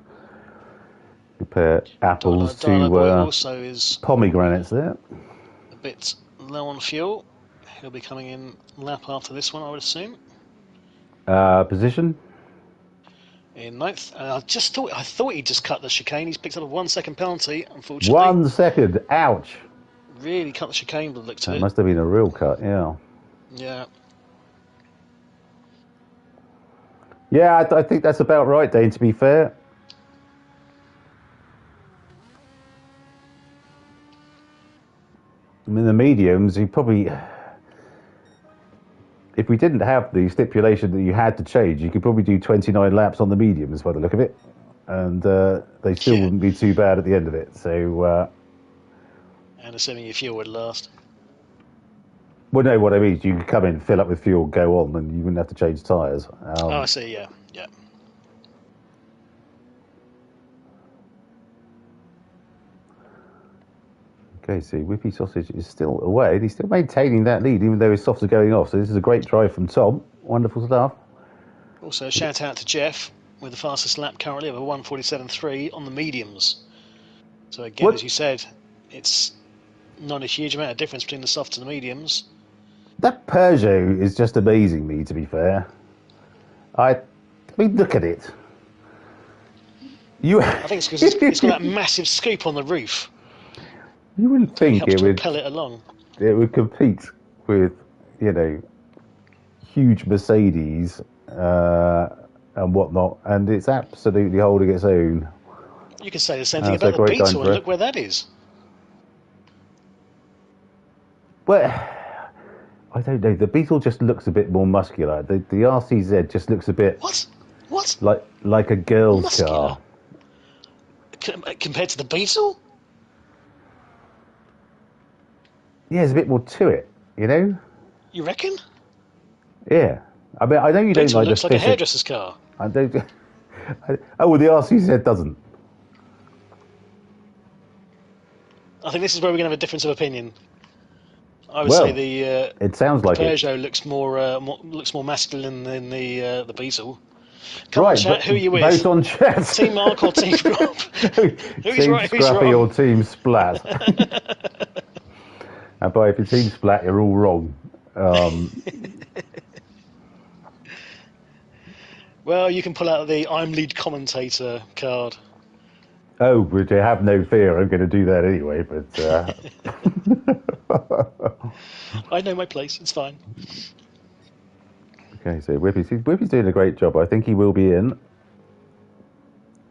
compare apples to also is pomegranates there. a bit low on fuel. He'll be coming in lap after this one, I would assume. Position in 9th. I thought he just cut the chicane. He's picked up a 1 second penalty, unfortunately. 1 second. Ouch. Really cut the chicane by the look to it. Must have been a real cut, yeah. Yeah. Yeah, I think that's about right, Dane, to be fair. I mean, the mediums, you probably... If we didn't have the stipulation that you had to change, you could probably do 29 laps on the mediums by the look of it. And they still wouldn't be too bad at the end of it. So... and assuming your fuel would last. Well, no, what I mean is you could come in, fill up with fuel, go on, and you wouldn't have to change tyres. Oh, I see, yeah. Okay, so Whippy Sausage is still away, and he's still maintaining that lead, even though his softs are going off. So this is a great drive from Tom. Wonderful stuff. Also, a shout out to Jeff with the fastest lap currently of a 1:47.3 on the mediums. So again, as you said, it's not a huge amount of difference between the softs and the mediums. That Peugeot is just amazing me, to be fair. I mean, look at it. I think it's because it's got that massive scoop on the roof. You wouldn't think it would propel it along. It would compete with, huge Mercedes and whatnot, and it's absolutely holding its own. You can say the same thing about the Beetle, and look where that is. Well, I don't know. The Beetle just looks a bit more muscular. The RCZ just looks a bit... What? Like a girl's car. Compared to the Beetle? Yeah, there's a bit more to it, You reckon? Yeah. I mean, I know you don't like the... looks like a hairdresser's car. I don't... Oh, well, the RCZ doesn't. I think this is where we're going to have a difference of opinion. I would say the it sounds like Peugeot looks more masculine than the Beetle. Come on, chat, who are you with? Vote on chat. Team Mark or Team Rob? Team right, Scruffy or Team Splat? And by if you're Team Splat, you're all wrong. Well, you can pull out the I'm lead commentator card. Oh, but have no fear. I'm going to do that anyway. But I know my place. It's fine. Okay, so Whippy's doing a great job. I think he will be in.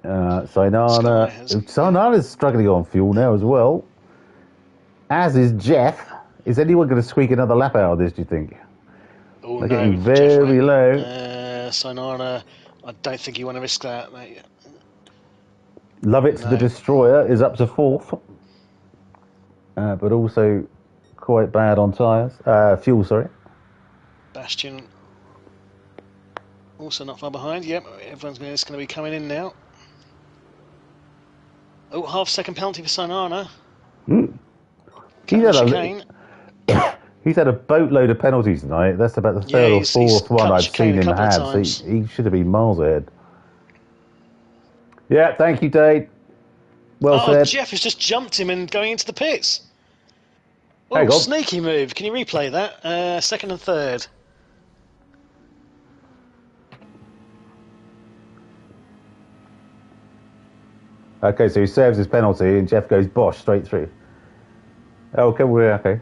Cynana's struggling on fuel now as well. As is Jeff. Is anyone going to squeak another lap out of this, do you think? Oh, They're getting very low. Cynana, I don't think you want to risk that, mate. Love It the Destroyer is up to 4th. But also quite bad on tyres. Fuel, sorry. Bastion also not far behind. Yep, everyone's going to be coming in now. Oh, half-second penalty for Cynana. He's had a boatload of penalties tonight. That's about the third or fourth one I've seen him have. So he should have been miles ahead. Yeah, thank you, Dave. Well said. Jeff has just jumped him and going into the pits. Oh, sneaky move. Can you replay that? Second and third. Okay, so he serves his penalty and Jeff goes bosh straight through. Okay, okay.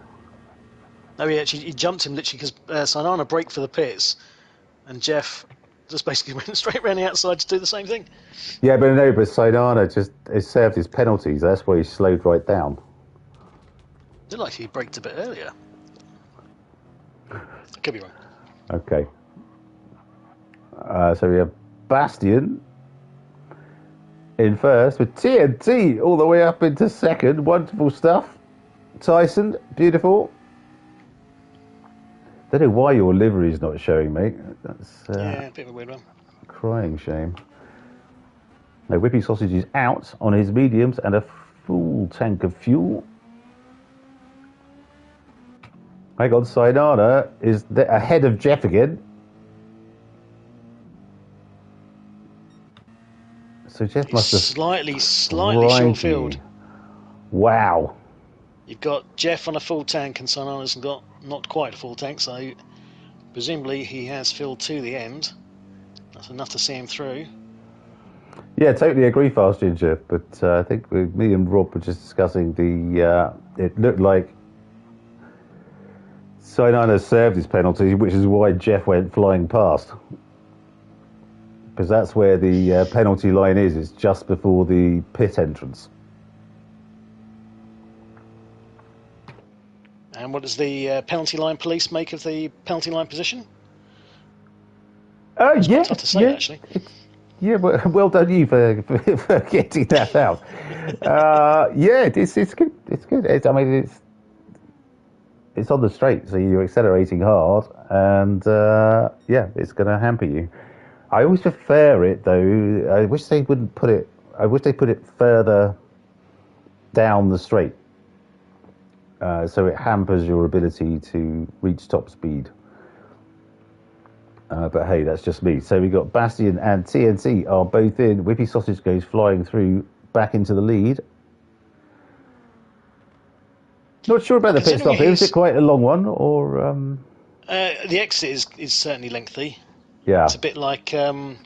No, he jumped him literally because Cynana braked for the pits, and Jeff Just basically went straight around the outside to do the same thing. Yeah, but no, but Sainana just served his penalties. That's why he slowed right down. Looked like he braked a bit earlier. Could be wrong. Okay. So we have Bastian in first with TNT all the way up into second. Wonderful stuff. Tyson, beautiful. Don't know why your livery is not showing, mate. That's yeah, a bit of a weird one. Crying shame. Now, Whippy Sausage is out on his mediums and a full tank of fuel. Hang on, Sainana is ahead of Jeff again. So Jeff must have slightly short field. Wow. You've got Jeff on a full tank and Sainana's got not quite a full tank, so presumably he has filled to the end. That's enough to see him through. Yeah, totally agree, Fast Ginger. But I think me and Rob were just discussing it looked like Sainana served his penalty, which is why Jeff went flying past. Because that's where the penalty line is. It's just before the pit entrance. And what does the penalty line police make of the penalty line position? Oh, yeah. Tough to say, actually. Yeah, well done you for getting that out. Yeah, it's good. It's good. It's on the straight, so you're accelerating hard, and yeah, it's going to hamper you. I always prefer it though. I wish they wouldn't put it. I wish they put it further down the straight, so it hampers your ability to reach top speed. But hey, that's just me. So we got Bastian and TNT are both in. Whippy Sausage goes flying through back into the lead. Not sure about the pit stop. Is it quite a long one, or? The exit is certainly lengthy. Yeah. It's a bit like almost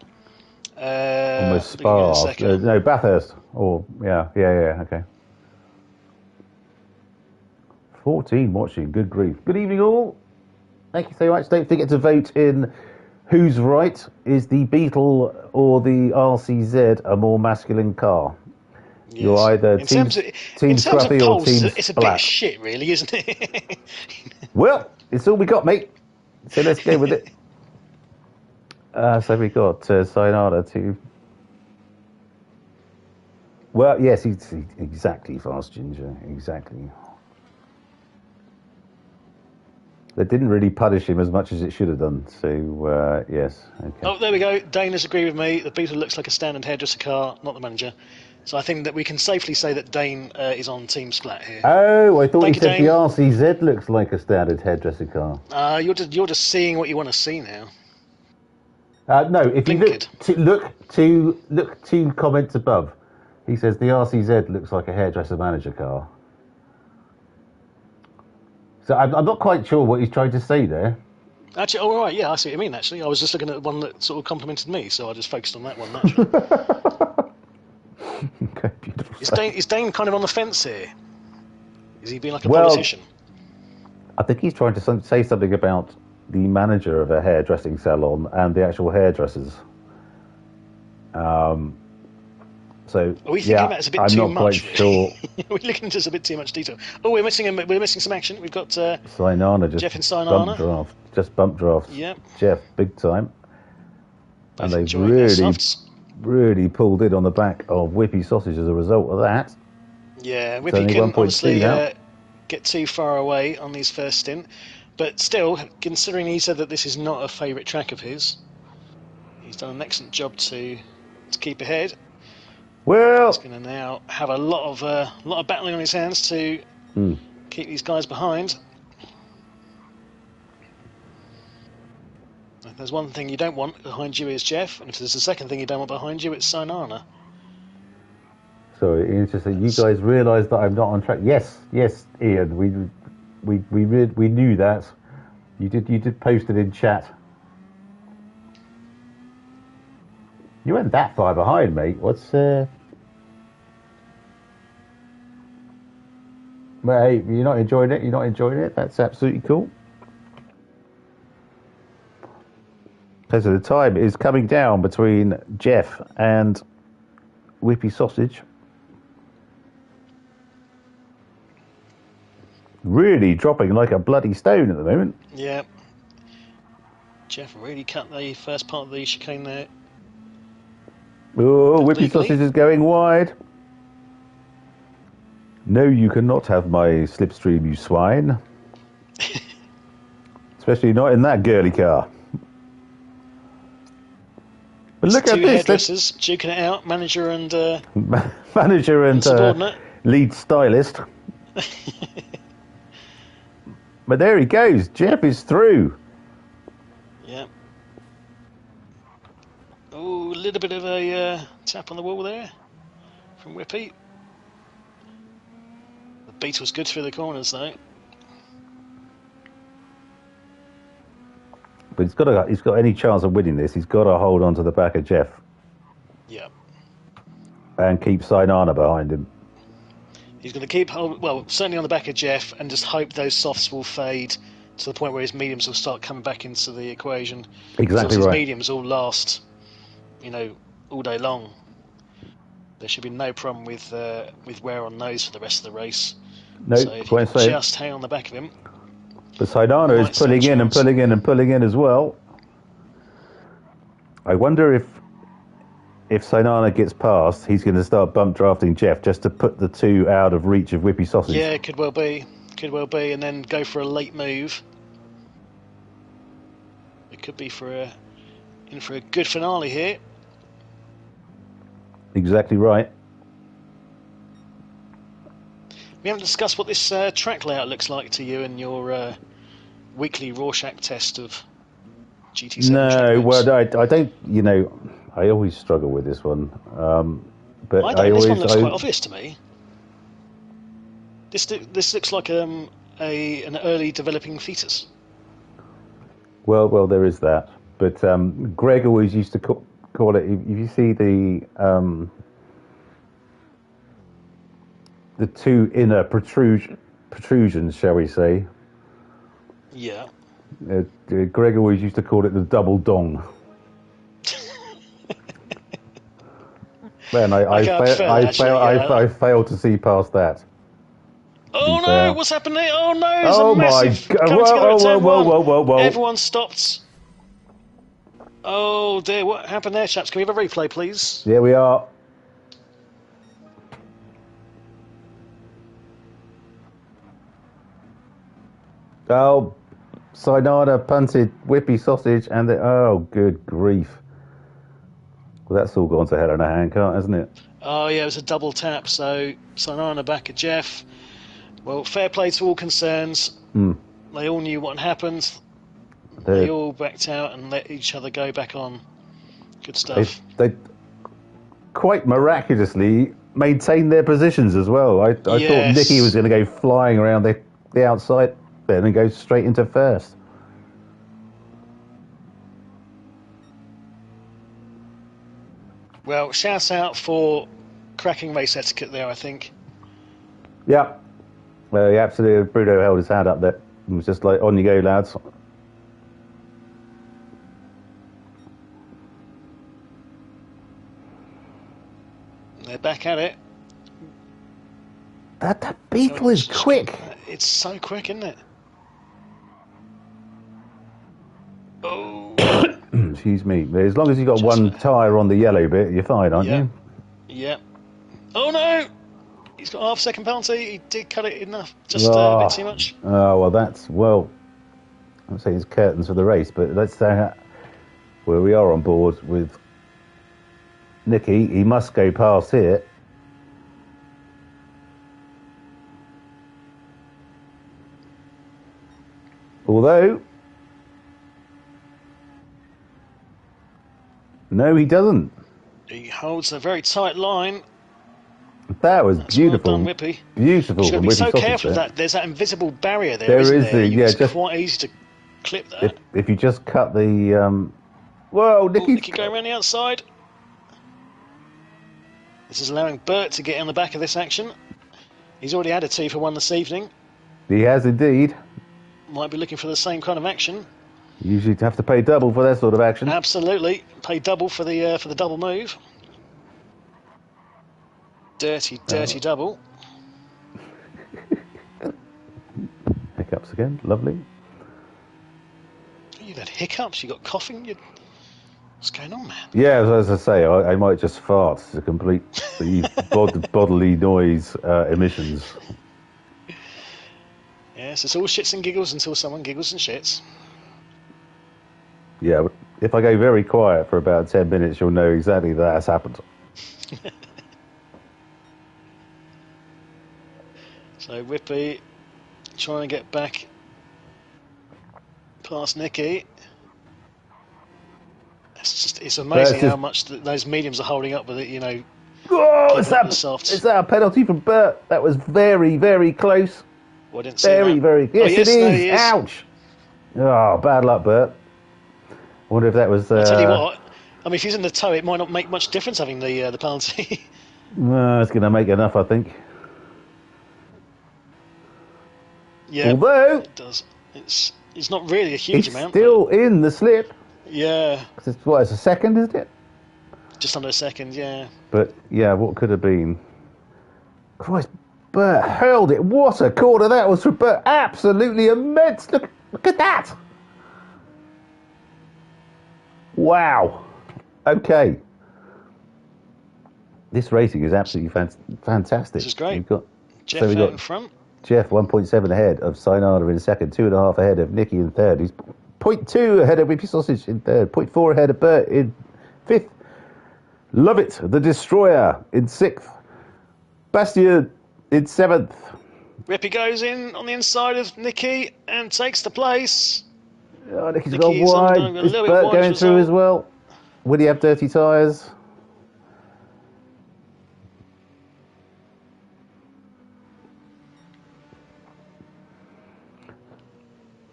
Spa. No, Bathurst. Or yeah. Okay. 14 watching. Good grief. Good evening, all. Thank you so much. Don't forget to vote in. Who's right? Is the Beetle or the RCZ a more masculine car? Yes. You're either team Scruffy or team Splatter. It's a bit shit, really, isn't it? Well, it's all we got, mate. So let's go with it. So we got Sainana to. Well, yes, he's exactly, Fast Ginger, exactly. They didn't really punish him as much as it should have done. So yes. Okay. Oh, there we go. Dane has agreed with me. The Beetle looks like a standard hairdresser car, not the manager. So I think that we can safely say that Dane is on Team Splat here. Oh, I thought you said Dane. The RCZ looks like a standard hairdresser car. You're just seeing what you want to see now. No, if you look two comments above, he says the RCZ looks like a hairdresser manager car. So I'm not quite sure what he's trying to say there. Actually, oh right, yeah, I see what you mean. Actually, I was just looking at one that sort of complimented me, so I just focused on that one naturally. Okay, beautiful. Is Dane kind of on the fence here? Is he being like a politician? I think he's trying to say something about the manager of a hairdressing salon and the actual hairdressers. So are we thinking about it's a bit too much? I'm not quite sure. We're looking into this a bit too much detail. Oh, we're missing some action. We've got Sainana Jeff and Sainana. Bump draft. Yep. Jeff, big time. And they've really pulled in on the back of Whippy Sausage as a result of that. Yeah, Whippy can honestly get too far away on his first stint. But still, considering he said that this is not a favourite track of his, he's done an excellent job to keep ahead. Well, he's going to now have a lot of battling on his hands to keep these guys behind. If there's one thing you don't want behind you is Jeff, and if there's a second thing you don't want behind you, it's Sainana. So interesting. You guys realise that I'm not on track? Yes, Ian. We knew that. You did post it in chat. You weren't that far behind, mate. What's Well, hey, you're not enjoying it. That's absolutely cool. Because of the time is coming down between Jeff and Whippy Sausage. Really dropping like a bloody stone at the moment. Yeah. Jeff really cut the first part of the chicane there. Oh, Whippy Sausage is going wide. No, you cannot have my slipstream, you swine. Especially not in that girly car. But look at two hairdressers duking it out, manager and manager and subordinate. Lead stylist. But there he goes. Jeff is through. Yeah. Oh, a little bit of a tap on the wall there from Whippy. The beat was good through the corners though. But he's got any chance of winning this, he's got to hold on to the back of Jeff. Yeah. And keep Sainana behind him. He's going to keep certainly on the back of Jeff, and just hope those softs will fade to the point where his mediums will start coming back into the equation. Exactly right. His mediums all last, all day long. There should be no problem with wear on those for the rest of the race. No, so if you just hang on the back of him. But Sainana is pulling in and pulling in and pulling in as well. I wonder if Sainana gets past, he's going to start bump drafting Jeff just to put the two out of reach of Whippy Sausage. Yeah, it could well be, and then go for a late move. It could be for a good finale here. Exactly right. We haven't discussed what this track layout looks like to you in your weekly Rorschach test of GT7. No, well, I don't. I always struggle with this one. But this one looks quite obvious to me. This looks like an early developing fetus. Well, there is that. But Greg always used to call it. If you see the two inner protrusions, shall we say? Yeah. Greg always used to call it the double dong. Man, I failed to see past that. Oh no! What's happening? Oh no! There's oh a massive my God! Whoa! Everyone stopped. Oh dear! What happened there, chaps? Can we have a replay, please? Here we are. Oh, Sainana punted Whippy Sausage, and oh, good grief! Well, that's all gone to hell in a handcart, hasn't it? Oh yeah, it was a double tap. So Sainana back at Jeff. Well, fair play to all concerns. They all knew what had happened. They all backed out and let each other go back on. Good stuff. They quite miraculously maintained their positions as well. I thought Nicky was going to go flying around the outside then and go straight into first. Well, shout out for cracking race etiquette there, I think. Yeah. Well, yeah, absolutely. Bruno held his hand up there. It was just like, on you go, lads. They're back at it. That Beetle is quick. It's so quick, isn't it? Oh. Excuse me. As long as you've got one tyre on the yellow bit, you're fine, aren't you? Yeah. Oh no! He's got half second penalty. He did cut it enough. Just a bit too much. Oh, well, I'm saying it's curtains for the race, but let's say where we are on board with Nicky. He must go past here. Although, no, he doesn't. He holds a very tight line. That was beautiful. Well done, Whippy. Beautiful. You've got to be so careful of that. There's that invisible barrier there, isn't there? It's quite easy to clip that. If you just cut the... Whoa, Nicky going around the outside. This is allowing Bert to get on the back of this action. He's already had a 2 for 1 this evening. He has indeed. Might be looking for the same kind of action. You usually have to pay double for that sort of action. Absolutely, pay double for the double move. Dirty double. Hiccups again, lovely. You've had hiccups. You got coughing. What's going on, man? Yeah, as I say, I might just fart. It's a complete bodily noise emissions. Yes, it's all shits and giggles until someone giggles and shits. Yeah, but if I go very quiet for about 10 minutes, you'll know exactly that has happened. So Whippy trying to get back past Nicky. It's amazing how much those mediums are holding up with it, you know. Oh, is that a penalty from Bert? That was very, very close. Well, I didn't see that. Very. Yes, yes, it is. No, it is. Ouch. Oh, bad luck, Bert. I wonder if that was. I'll tell you what. I mean, if he's in the toe, it might not make much difference having the penalty. No, it's going to make enough, I think. Yeah, although it does. It's not really a huge amount. Still in the slip. Yeah. It's a second, isn't it? Just under a second, yeah. But yeah, what could have been? Christ, Bert hurled it. What a corner that was for Bert! Absolutely immense. Look at that. Wow. Okay. This racing is absolutely fantastic. This is great. We've got Jeff out in front. Jeff 1.7 ahead of Synada in second, 2.5 ahead of Nicky in third. He's 0.2 ahead of Whippy Sausage in third, 0.4 ahead of Bert in fifth. Love it, the Destroyer in sixth. Bastien in seventh. Whippy goes in on the inside of Nicky and takes the place. Oh, Nicky's gone wide. Is Bert going through as well? Will he have dirty tyres?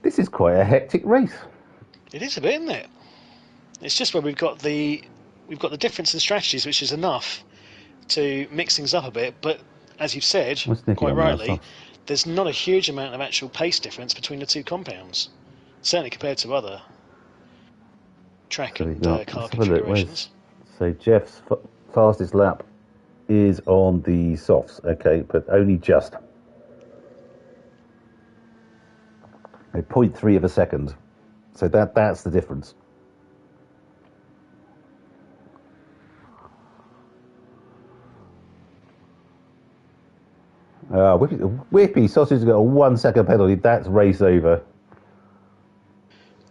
This is quite a hectic race. It is a bit, isn't it? It's just where we've got the difference in strategies, which is enough to mix things up a bit. But as you've said, quite rightly, there's not a huge amount of actual pace difference between the two compounds, certainly compared to other track and car configurations. So Jeff's fastest lap is on the softs, okay, but only just. 0.3 of a second. So that's the difference. Whippy Sausage has got a 1 second penalty. That's race over.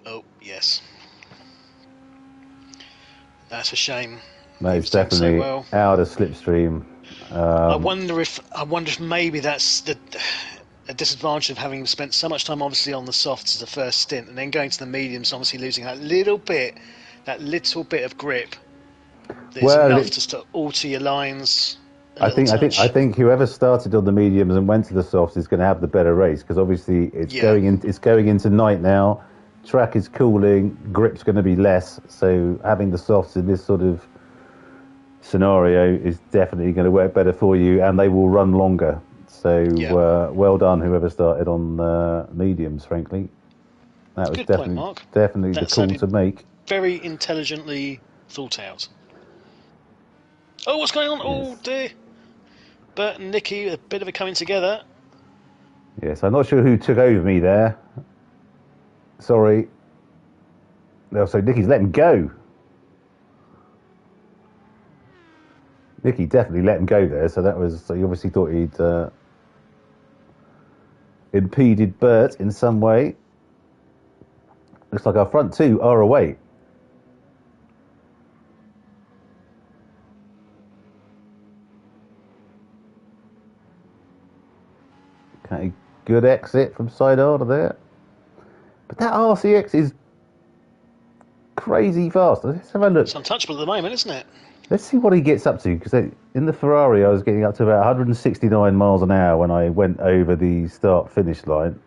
Oh, yes. That's a shame. That is definitely out of slipstream. I wonder if maybe that's a disadvantage of having spent so much time obviously on the softs as the first stint and then going to the mediums, obviously losing that little bit of grip that's enough to alter your lines. I think whoever started on the mediums and went to the softs is going to have the better race, because obviously it's going into night now. Track is cooling, grip's going to be less, so having the softs in this sort of scenario is definitely going to work better for you, and they will run longer. So well done, whoever started on mediums. Frankly, that was definitely the call to make. Very intelligently thought out. Oh, what's going on? Yes. Oh dear. Bert and Nicky, a bit of a coming together. Yes, I'm not sure who took over me there. Sorry. No, so Nicky's let him go. Nicky definitely let him go there, so he obviously thought he'd impeded Bert in some way. Looks like our front two are away. Okay, good exit from side order there. But that RCX is crazy fast. Let's have a look. It's untouchable at the moment, isn't it? Let's see what he gets up to, because in the Ferrari I was getting up to about 169 miles an hour when I went over the start-finish line.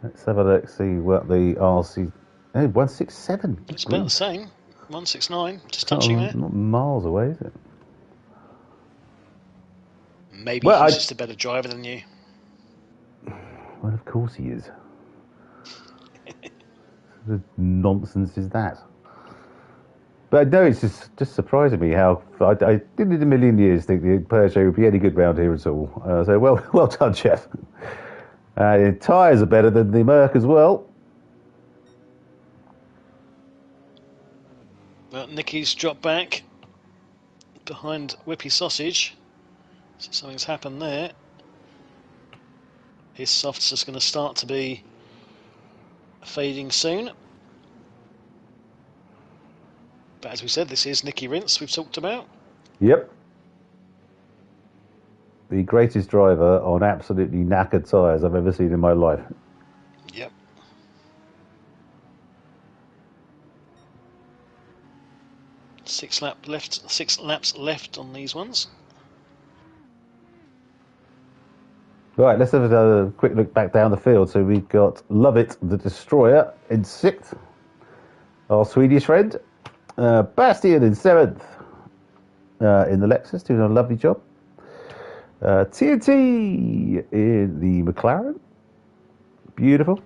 Let's have a look, see what the RC... Oh, 167. It's about the same. 169, just touching there. Not miles away, is it? Maybe he's just a better driver than you. Well, of course he is. What nonsense is that? But no, it's just surprising me how I didn't in a million years think the Peugeot would be any good round here at all. So well done, Jeff. Tyres are better than the Merc as well. Well, Nicky's dropped back behind Whippy Sausage. So something's happened there. His softs is going to start to be fading soon. But as we said, this is Nicky Rince we've talked about. Yep. The greatest driver on absolutely knackered tyres I've ever seen in my life. Yep. Six laps left on these ones. Right, let's have a quick look back down the field. So we've got Lovett the Destroyer in 6th. Our Swedish friend. Bastian in 7th. In the Lexus, doing a lovely job. TNT in the McLaren. Beautiful.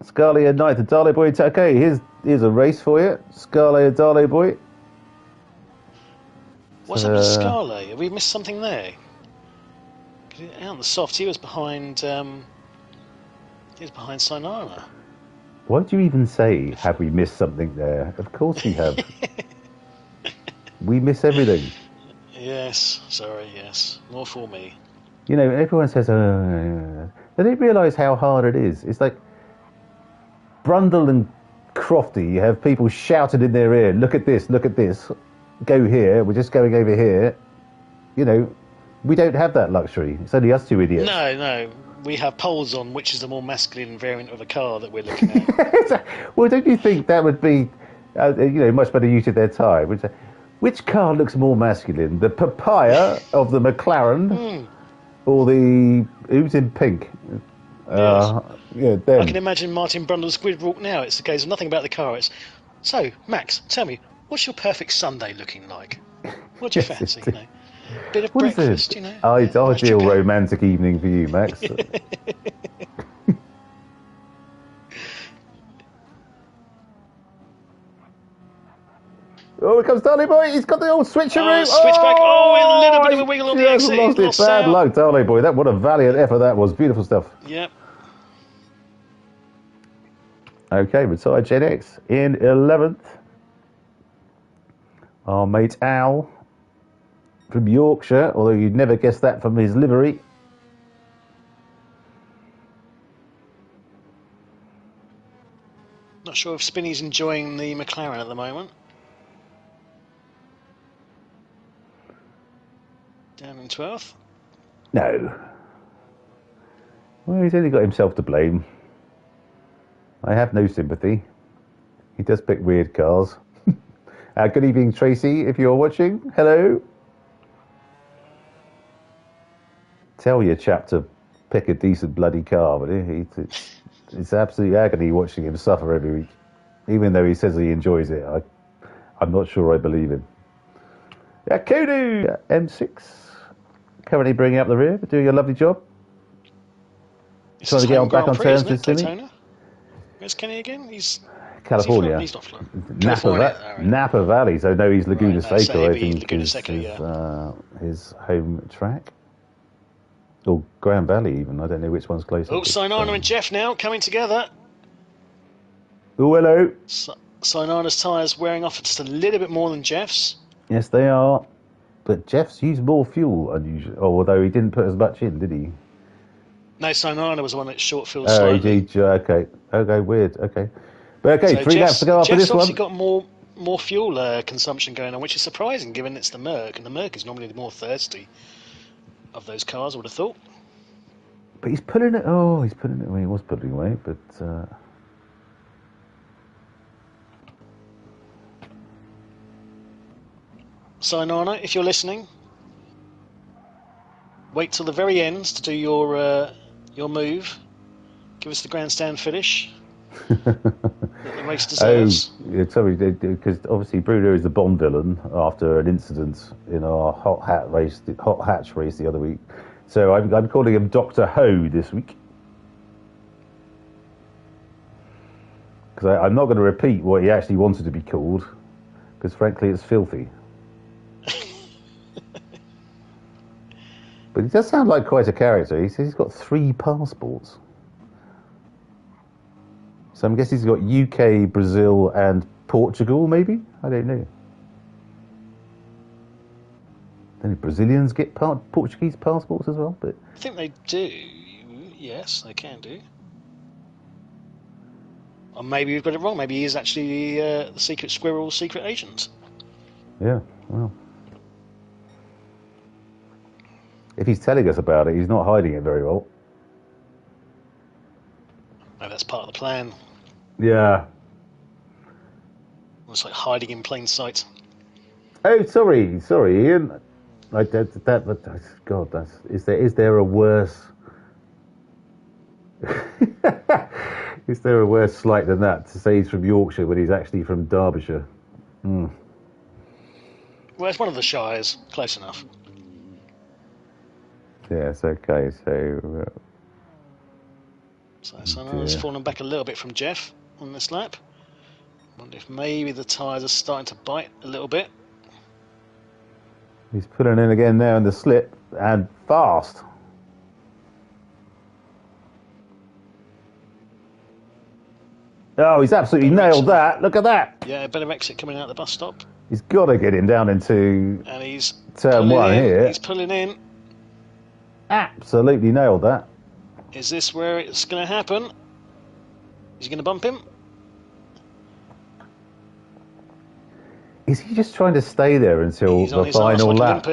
Scarlett and 9th. Darley Boy. Okay, here's a race for you. Scarlett and Darley Boy. What's happened to Scarlett? Have we missed something there? Out on the soft, he was behind Sinana. Why do you even say, have we missed something there? Of course we have. We miss everything. Yes, sorry, yes. More for me. You know, everyone says, they don't realise how hard it is. It's like Brundle and Crofty, you have people shouting in their ear, look at this, go here, we're just going over here. You know, we don't have that luxury. It's only us two idiots. No. We have polls on which is the more masculine variant of a car that we're looking at. Well, don't you think that would be, much better use of their time? Which car looks more masculine? The papaya of the McLaren or the who's in pink? Yes. Them. I can imagine Martin Brundle's grid walk now. It's the case of nothing about the car. It's, so, Max, tell me, what's your perfect Sunday looking like? What do you fancy? You know? Bit of breakfast, you know. Ideal romantic evening for you, Max. Oh, here comes Darley Boy. He's got the old switcheroo. Switchback. Oh, a little bit of a wiggle on the exit. Lost it. Bad luck, Darley Boy. What a valiant effort that was. Beautiful stuff. Yep. Okay, retired Gen X in 11th. Our mate Al from Yorkshire, although you'd never guess that from his livery. Not sure if Spinny's enjoying the McLaren at the moment. Down in 12th. No. Well, he's only got himself to blame. I have no sympathy. He does pick weird cars. Good evening, Tracy, if you're watching. Hello. Tell your chap to pick a decent bloody car, but it's absolute agony watching him suffer every week. Even though he says he enjoys it, I'm not sure I believe him. Kudu M6, currently bringing up the rear, but doing a lovely job. Trying to get on back on terms with Daytona. Where's Kenny again? He's California. He's not Florida. Napa Valley. So no, he's Laguna Seca. I think Laguna Seca, his home track. Or Grand Valley, even. I don't know which one's closer. Oh, Sinana and Jeff now coming together. Oh, hello. Sinana's tyres wearing off just a little bit more than Jeff's. Yes, they are. But Jeff's used more fuel, unusually. Although he didn't put as much in, did he? No, Sinana was the one that short filled slightly. Okay, weird. Okay. But okay, so 3 laps to go after this one. Jeff's obviously got more fuel consumption going on, which is surprising given it's the Merc, and the Merc is normally the more thirsty of those cars, I would have thought. But he's pulling it. Oh, he's putting it away. He was putting it away, but. Sinana, if you're listening, wait till the very end to do your move. Give us the grandstand finish that the race deserves. Oh, yeah, sorry, because obviously Bruno is the Bond villain after an incident in our hot hatch race the other week. So I'm calling him Dr. Ho this week. because I'm not going to repeat what he actually wanted to be called, because frankly it's filthy. But he does sound like quite a character. He says he's got 3 passports. So I'm guessing he's got UK, Brazil, and Portugal, maybe? I don't know. Then Brazilians get Portuguese passports as well, but I think they do. Yes, they can do. Or maybe we've got it wrong. Maybe he is actually the secret squirrel, secret agent. yeah, well. If he's telling us about it, he's not hiding it very well. Maybe that's part of the plan. Yeah. It's like hiding in plain sight. Oh, sorry, Ian. God, is there a worse? Is there a worse slight than that to say he's from Yorkshire when he's actually from Derbyshire? Well, it's one of the shires. Close enough. Yes, okay, so... So Sinana's fallen back a little bit from Jeff on this lap. Wonder if maybe the tyres are starting to bite a little bit. He's pulling in again now in the slip, and fast. Oh, he's absolutely nailed that. Look at that. Yeah, a better exit coming out the bus stop. He's got to get him down into and he's turn 1 here. He's pulling in. Absolutely nailed that. Is this where it's going to happen? Is he going to bump him? Is he just trying to stay there until the final lap?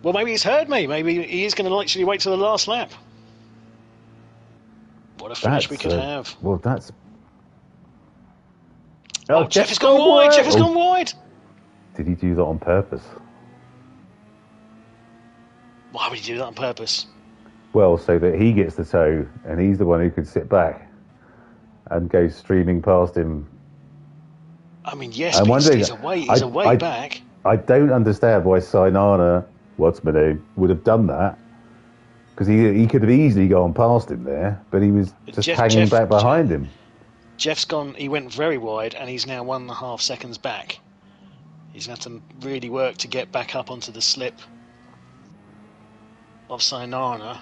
Well, maybe he's heard me. Maybe he is going to literally wait till the last lap. What a finish we could have. Well, that's... Oh, Jeff has gone wide! Jeff has gone wide! Did he do that on purpose? Why would he do that on purpose? Well, so that he gets the toe, and he's the one who could sit back and go streaming past him. I mean, yes, but he's away back. I don't understand why Sinana, what's my name, would have done that. Because he could have easily gone past him there, but he was just hanging back behind him. Jeff's gone, he went very wide, and he's now 1.5 seconds back. He's going to have to really work to get back up onto the slip of Sinana.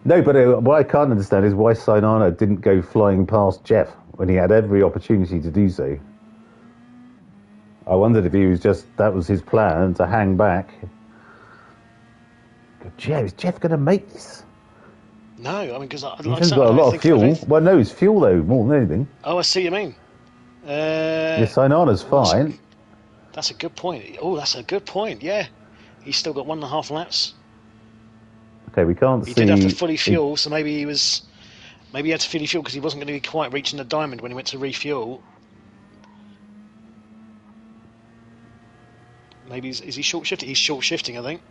No, but what I can't understand is why Sinana didn't go flying past Jeff when he had every opportunity to do so. I wondered if he was that was his plan, to hang back. Is Jeff going to make this? No, I mean, because he's got a lot of fuel. Well, no, it's fuel though, more than anything. Oh, I see what you mean. Sinana's fine. That's a good point. Oh, that's a good point. Yeah, he's still got 1.5 laps. Okay, we can't see. He did have to fully fuel, so maybe he had to fully fuel because he wasn't going to be quite reaching the diamond when he went to refuel. Maybe is he short shifting? He's short shifting, I think.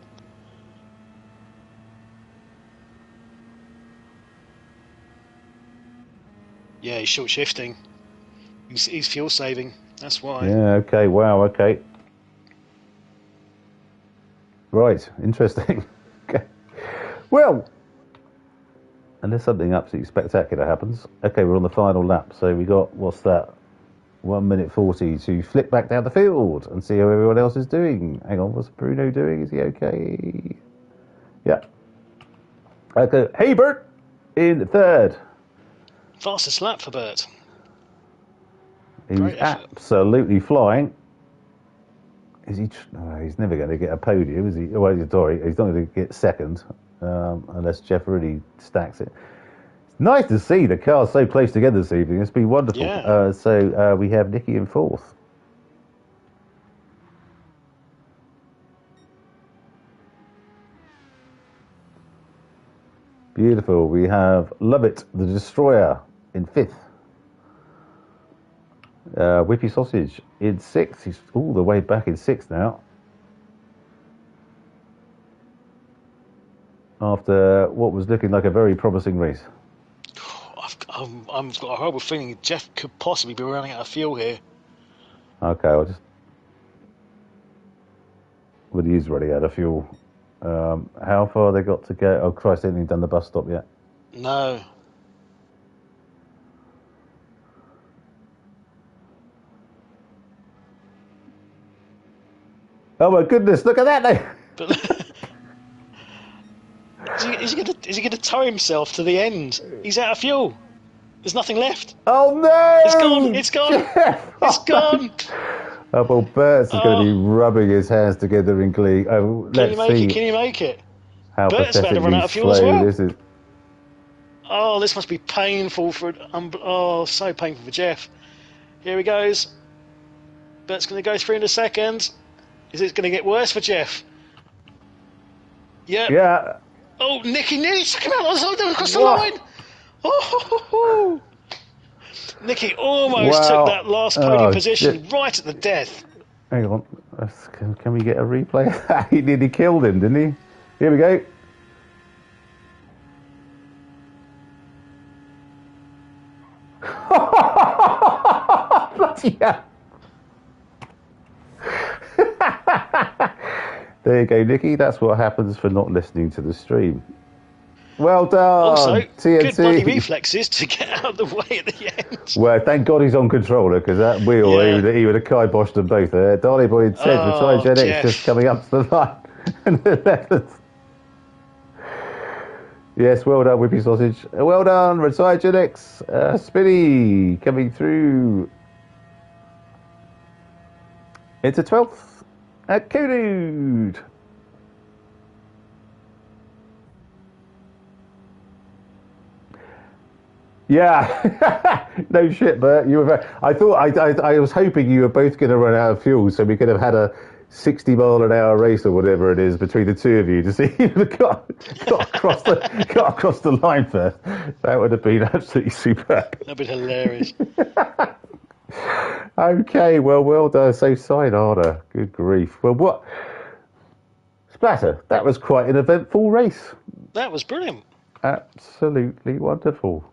Yeah, he's short shifting. He's fuel saving. That's why. Yeah. Okay. Wow. Okay. Right. Interesting. Okay. Well, unless something absolutely spectacular happens. Okay, we're on the final lap, so we got what's that? 1 minute 40 to flip back down the field and see how everyone else is doing. Hang on, what's Bruno doing? Is he okay? Yeah. Okay. Hey, Bert in third. Fastest lap for Bert. He's absolutely flying. Is he? No, he's never going to get a podium, is he? Well, sorry, he's not going to get second unless Jeff really stacks it. It's nice to see the cars so close together this evening. It's been wonderful. Yeah. So we have Nicky in fourth. Beautiful. We have Lovett, the Destroyer, in fifth. Whippy Sausage in sixth. He's all the way back in sixth now. After what was looking like a very promising race. I've got a horrible feeling Jeff could possibly be running out of fuel here. Okay, I'll just... Well, he is running out of fuel. How far they got to go? Oh, Christ, they haven't even done the bus stop yet. No. Oh my goodness! Look at that now. But is he gonna tow himself to the end? He's out of fuel. There's nothing left. Oh no! It's gone. It's gone. Jeff! It's gone. Oh, well, Bert's is going to be Oh, rubbing his hands together in glee. Oh, can you let's make it? see Can you make it? how Bert's about to run pathetically out of fuel as slow well. this is. Oh, this must be painful for. So painful for Jeff. Here he goes. Bert's going to go through in a second. Is it going to get worse for Jeff? Yep. Yeah. Oh, Nicky nearly took him out across the What? line. Oh, Nicky almost took that last podium position right at the death. Hang on. Can we get a replay? He nearly killed him, didn't he? Here we go. Bloody hell. There you go, Nicky. That's what happens for not listening to the stream. Well done, Also, TNT. good bloody reflexes to get out of the way at the end. Well, thank God he's on controller, because that wheel, he would have kiboshed them both there. Darley Boy and Ted, Retired Gen X just coming up to the line. And the 11th. Yes, well done, Whippy Sausage. Well done, Retired Gen X. Spinny coming through. Into 12th at Kudude. Yeah, no shit, Bert. You were. I thought I was hoping you were both going to run out of fuel, so we could have had a 60-mile-an-hour race or whatever it is between the two of you to see who got across the line first. That would have been absolutely superb. That'd be hilarious. Okay, well done. So sayonara. Good grief. Well, what? Splatter, that was quite an eventful race. That was brilliant. Absolutely wonderful.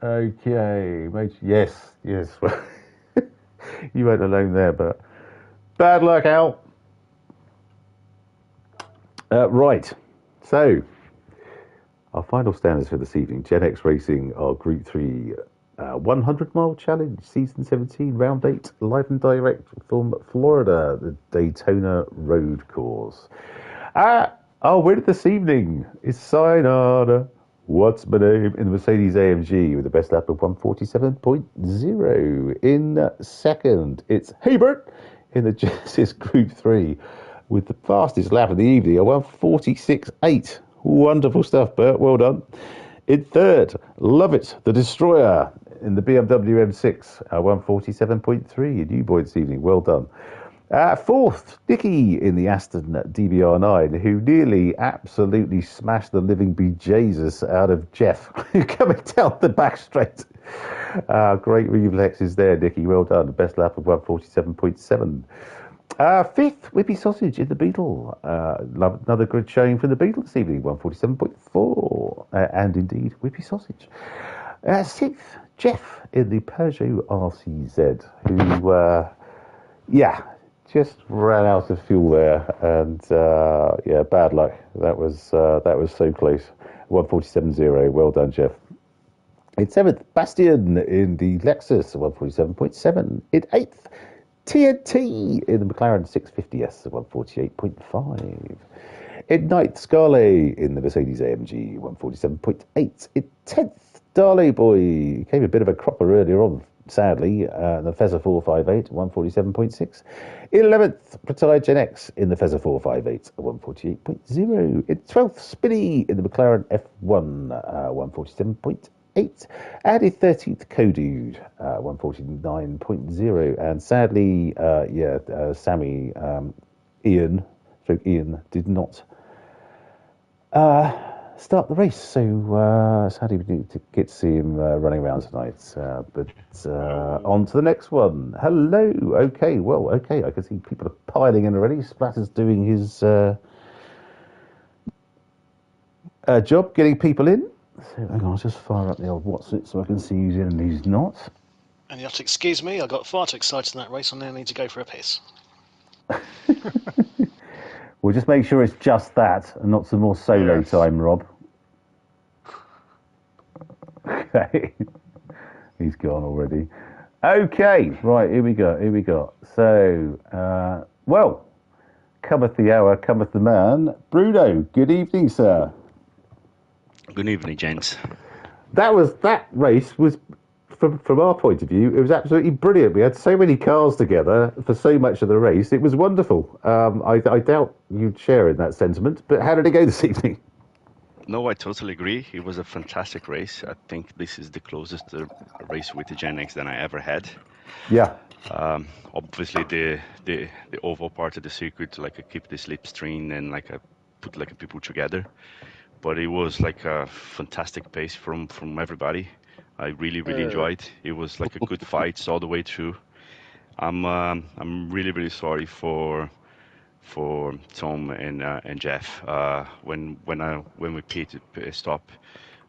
Okay, yes. You weren't alone there, but bad luck, Al. Right, so our final standards for this evening: Gen X Racing, our Group 3 100-mile challenge, season 17, round 8, live and direct from Florida, the Daytona Road course. Our winner this evening is Sayonara. What's my name? In the Mercedes AMG with the best lap of 147.0. In second, it's Hebert in the Genesis Group 3 with the fastest lap of the evening, a 146.8. Wonderful stuff, Bert. Well done. In third, Lovett, the Destroyer in the BMW M6, 147.3. A new boy this evening. Well done. Fourth, Nicky in the Aston DBR9, who nearly absolutely smashed the living bejesus out of Jeff, coming down the back straight. Great reflexes there, Nicky. Well done. Best lap of 147.7. Fifth, Whippy Sausage in the Beetle. Another good showing from the Beetle this evening, 147.4. And indeed, Whippy Sausage. Sixth, Jeff in the Peugeot RCZ, who, just ran out of fuel there, and bad luck. That was so close. 147.0. Well done, Jeff. In seventh, Bastian in the Lexus, 147.7. In eighth, TNT in the McLaren 650S, 148.5. In ninth, Scarlet in the Mercedes AMG, 147.8. In 10th, Darley Boy came a bit of a cropper earlier on, sadly, the Fezzer 458, 147.6. In 11th, Retired Gen X in the Fezzer 458, 148.0. In 12th, Spinny in the McLaren F1, 147.8. And in 13th, Codude, 149.0. And sadly, Sammy, Ian did not start the race, so sadly we didn't get to see him running around tonight. But on to the next one. Hello. Okay, I can see people are piling in already. Splatter's doing his job, getting people in. So hang on, I'll just fire up the old what's it so I can see who's in and who's not. And you have to excuse me, I got far too excited in that race, I now need to go for a piss. We'll just make sure it's just that and not some more solo time, Rob. Okay. He's gone already. Okay, right, here we go. So, well, cometh the hour, cometh the man. Bruno, good evening, sir. Good evening, gents. That race was, from our point of view, it was absolutely brilliant. We had so many cars together for so much of the race. It was wonderful. I doubt you'd share in that sentiment, but how did it go this evening? No, I totally agree. It was a fantastic race. I think this is the closest race with the Gen X that I ever had. Yeah. Obviously, the oval part of the circuit, like I keep the slipstream and like I put like people together. But it was like a fantastic pace from everybody. I really enjoyed. It was like a good fight all the way through. I'm really sorry for Tom and Jeff. When we pitted stop,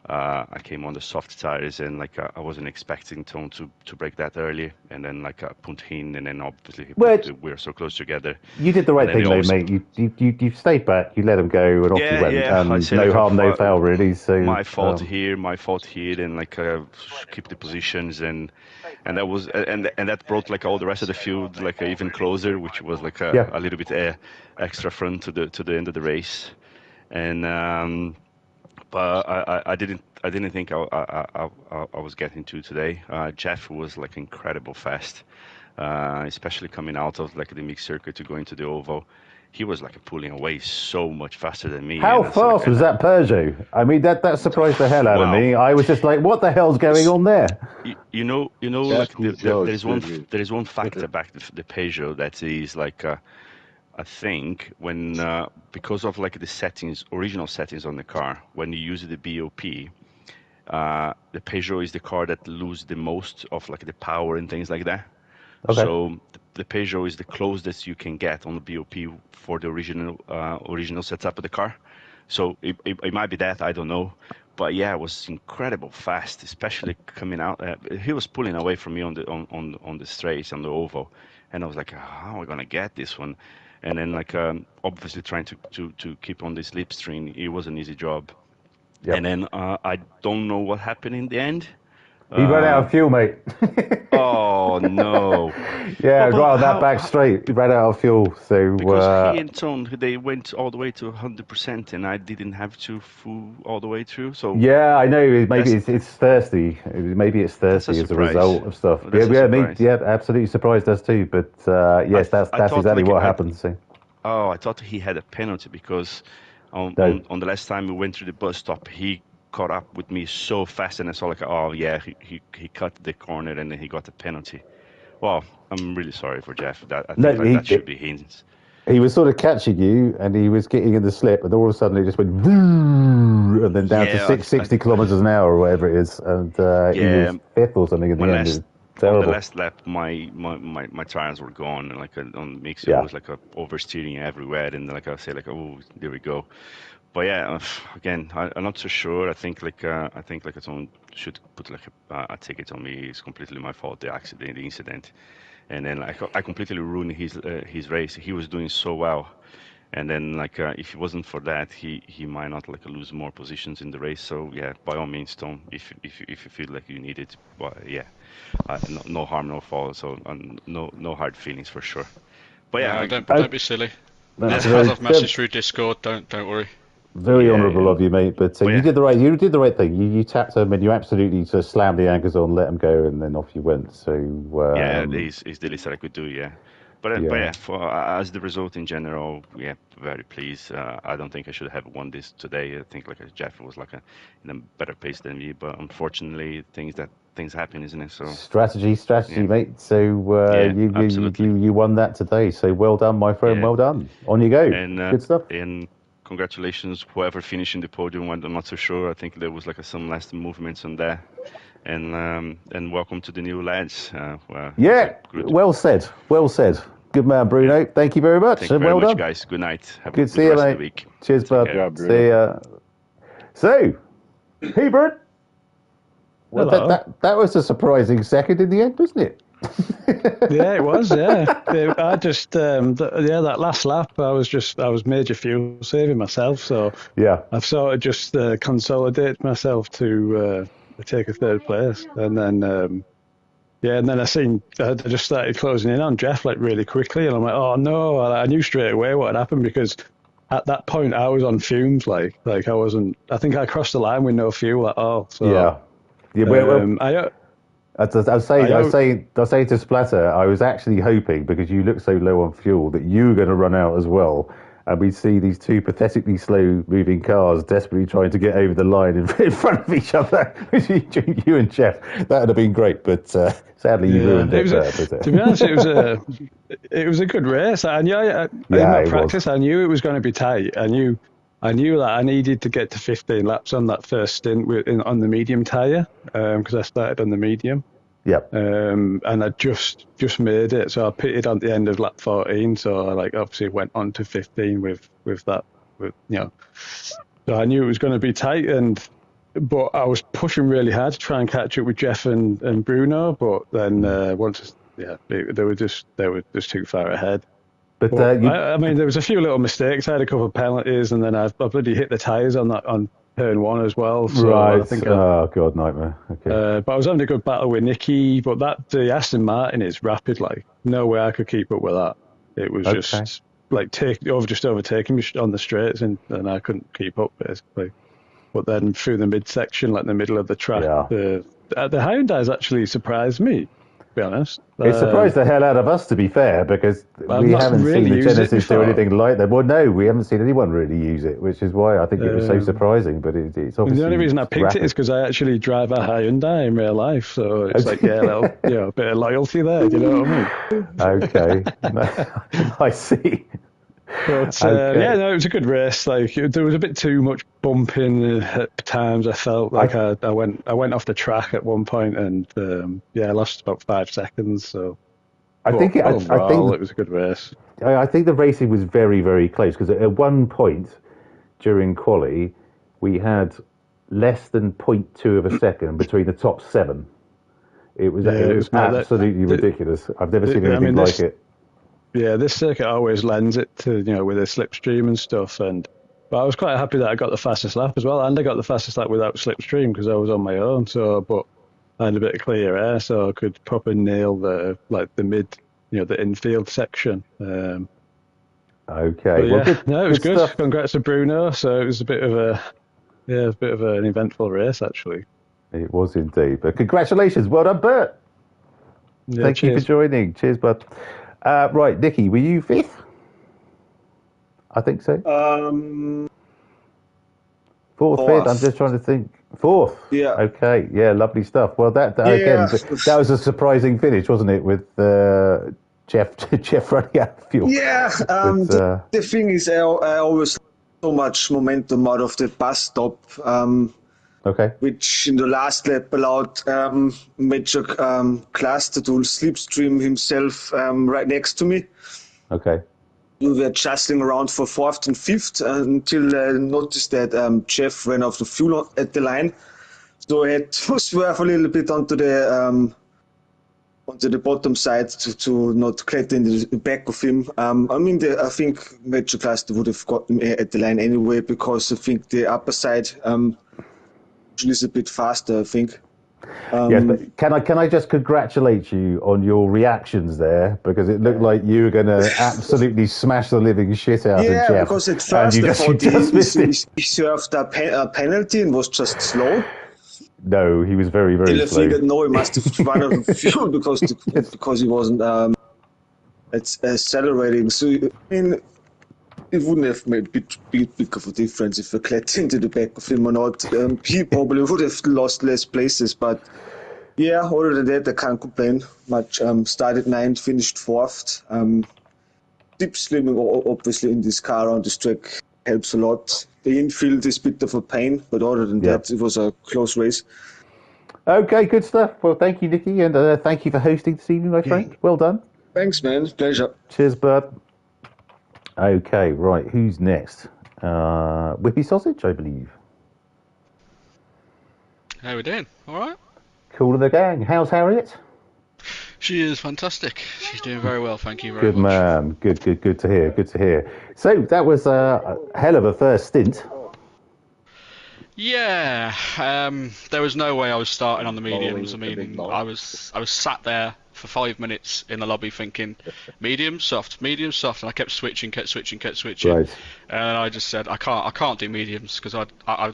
I came on the soft tires and like I wasn't expecting Tom to break that early, and then like I put him, and then obviously we were so close together. You did the right thing though, mate. You stayed back, you let him go, and off you went. And no harm, no foul, really. So my fault here, and like keep the positions and that was and that brought like all the rest of the field like even closer, which was like a little bit extra front to the end of the race. And but I didn't think I was getting to today. Jeff was like incredible fast, especially coming out of like the mixed circuit to go into the oval. He was like pulling away so much faster than me. How fast was that Peugeot? I mean, that surprised the hell out of me. I was just like, what the hell's going on there? You know, like there is one fact about the Peugeot that is like, I think when because of like the original settings on the car, when you use the BOP, the Peugeot is the car that loses the most of like the power and things like that. Okay. So the Peugeot is the closest you can get on the BOP for the original setup of the car. So it might be that, I don't know. But yeah, it was incredible fast, especially coming out. He was pulling away from me on the straights, on the oval. And I was like, how am I going to get this one? And then like obviously trying to keep on this slipstream, it was an easy job. Yep. And then I don't know what happened in the end. He ran out of fuel, mate. Oh, no. Yeah, right on that back straight. He ran out of fuel. So because he and Tone, they went all the way to 100%, and I didn't have to full all the way through. So yeah, I know. Maybe it's thirsty. Maybe it's thirsty as a result of stuff. Yeah, absolutely surprised us too. But yes, that's exactly what happened. So. Oh, I thought he had a penalty because on the last time we went through the bus stop, he caught up with me so fast, and I saw like, oh yeah, he cut the corner and then he got the penalty. Well, I'm really sorry for Jeff. I think that should be his. He was sort of catching you, and he was getting in the slip, and all of a sudden he just went, and then down to 60 kilometers an hour or whatever it is, and he was fifth or something in the end. On the last lap, my tires were gone, and like on the mix, it was like oversteering everywhere, and like I say, like, oh, there we go. But yeah, again, I'm not so sure. I think someone should put like a ticket on me. It's completely my fault, the accident, the incident, and then I completely ruined his race. He was doing so well, and then like if it wasn't for that, he might not like lose more positions in the race. So yeah, by all means, Tom, if you feel like you need it, but yeah, no harm, no foul. So no hard feelings for sure. But yeah, no, don't be silly. As I've messaged through Discord, don't worry. Very honourable of you, mate. But you did the right thing. You tapped him and you absolutely just slammed the anchors on, let him go, and then off you went. So it's the least I could do. Yeah, but yeah, as the result in general, very pleased. I don't think I should have won this today. I think like Jeff was like in a better pace than me, but unfortunately, things happen, isn't it? So strategy, mate. So you won that today. So well done, my friend. Well done. On you go. And, good stuff. And congratulations, whoever finished in the podium. I'm not so sure. I think there was like some last movements on there. And welcome to the new lads. Well said. Well said. Good man, Bruno. Thank you very much. Thank you very much, guys. Good night. Have good to see you, mate. Week. Cheers, bud. See ya. So, hey, Bert. Well, that was a surprising second in the end, wasn't it? Yeah, it was. Yeah, I just that last lap, I was major fuel saving myself. So yeah, I've sort of just consolidated myself to take a third place, and then and then I just started closing in on Jeff like really quickly, and I'm like, oh no! I knew straight away what had happened because at that point I was on fumes, like I wasn't. I think I crossed the line with no fuel at all. So yeah. I was saying to Splatter, I was actually hoping, because you look so low on fuel, that you were going to run out as well, and we'd see these two pathetically slow-moving cars desperately trying to get over the line in front of each other. You and Jeff, that would have been great, but sadly you ruined it. To be honest, it was a good race. In my practice, I knew it was going to be tight. I knew that I needed to get to 15 laps on that first stint on the medium tyre, because I started on the medium. Yep. And I just made it, so I pitted on the end of lap 14. So I obviously went on to 15 with that, So I knew it was going to be tight, but I was pushing really hard to try and catch up with Jeff and Bruno. But then they were just too far ahead. But I mean, there was a few little mistakes. I had a couple of penalties, and then I bloody hit the tyres on turn one as well. So right. I think God, nightmare. Okay. But I was having a good battle with Nicky. But the Aston Martin is rapid. Like, no way I could keep up with that. It was just overtaking me on the straights, and I couldn't keep up basically. But then through the midsection, like the middle of the track, the Hyundai's actually surprised me. To be honest, it surprised the hell out of us, to be fair, because we haven't seen the Genesis do anything like that. Well, no, we haven't seen anyone really use it, which is why I think it was so surprising. But it's obviously the only reason I picked it is because I actually drive a Hyundai in real life, so it's like a bit of loyalty there. Do you know what I mean? Okay, I see. But it was a good race. Like, there was a bit too much bumping at times. I felt like I went off the track at one point, and I lost about 5 seconds. So I think it was a good race. I think the racing was very, very close, because at one point during quali we had less than 0.2 of a second between the top 7. It was absolutely ridiculous. I've never seen anything like it. Yeah, this circuit always lends it to, with a slipstream and stuff. But I was quite happy that I got the fastest lap as well, and I got the fastest lap without slipstream because I was on my own. But I had a bit of clear air, so I could proper nail the mid, the infield section. Okay. It was good. Stuff. Congrats to Bruno. So it was a bit of an eventful race actually. It was indeed. But congratulations, well done, Bert. Yeah, Thank you for joining. Cheers, bud. Right, Nicky, were you 5th? I think so. 4th, 5th. I'm just trying to think. 4th. Yeah. Okay. Yeah. Lovely stuff. Well, that was a surprising finish, wasn't it? With Jeff running out of fuel. Yeah. The thing is, I always so much momentum out of the bus stop. Okay. Which in the last lap allowed Major Class to do slipstream himself right next to me. Okay. We were jostling around for 4th and 5th until I noticed that Jeff ran out of fuel at the line. So I had to swerve a little bit onto the bottom side to not get in the back of him. I think Major Class would have got him at the line anyway, because I think the upper side is a bit faster, I think. Yes, but can I just congratulate you on your reactions there, because it looked like you were going to absolutely smash the living shit out of Jeff. Yeah, because at first I thought he served a penalty and was just slow. No, he was very, very slow. I figured, he must have run out of fuel because he wasn't accelerating. So, it wouldn't have made big of a difference if I clattered into the back of him or not. He probably would have lost less places, but yeah, other than that, I can't complain much. Started 9th, finished 4th. Deep slimming, obviously, in this car on this track helps a lot. The infield is a bit of a pain, but other than that, it was a close race. Okay, good stuff. Well, thank you, Nicky, and thank you for hosting this evening, my friend. Well done. Thanks, man. Pleasure. Cheers, bud. Okay, right. Who's next? Whippy Sausage, I believe. How we doing? All right. Cool of the gang. How's Harriet? She is fantastic. She's doing very well. Thank you very much. Good man. Good to hear. Good to hear. So that was a hell of a first stint. Yeah, there was no way I was starting on the mediums. I mean, I was sat there for 5 minutes in the lobby thinking, medium, soft, and I kept switching, Right. and I just said, I can't do mediums because I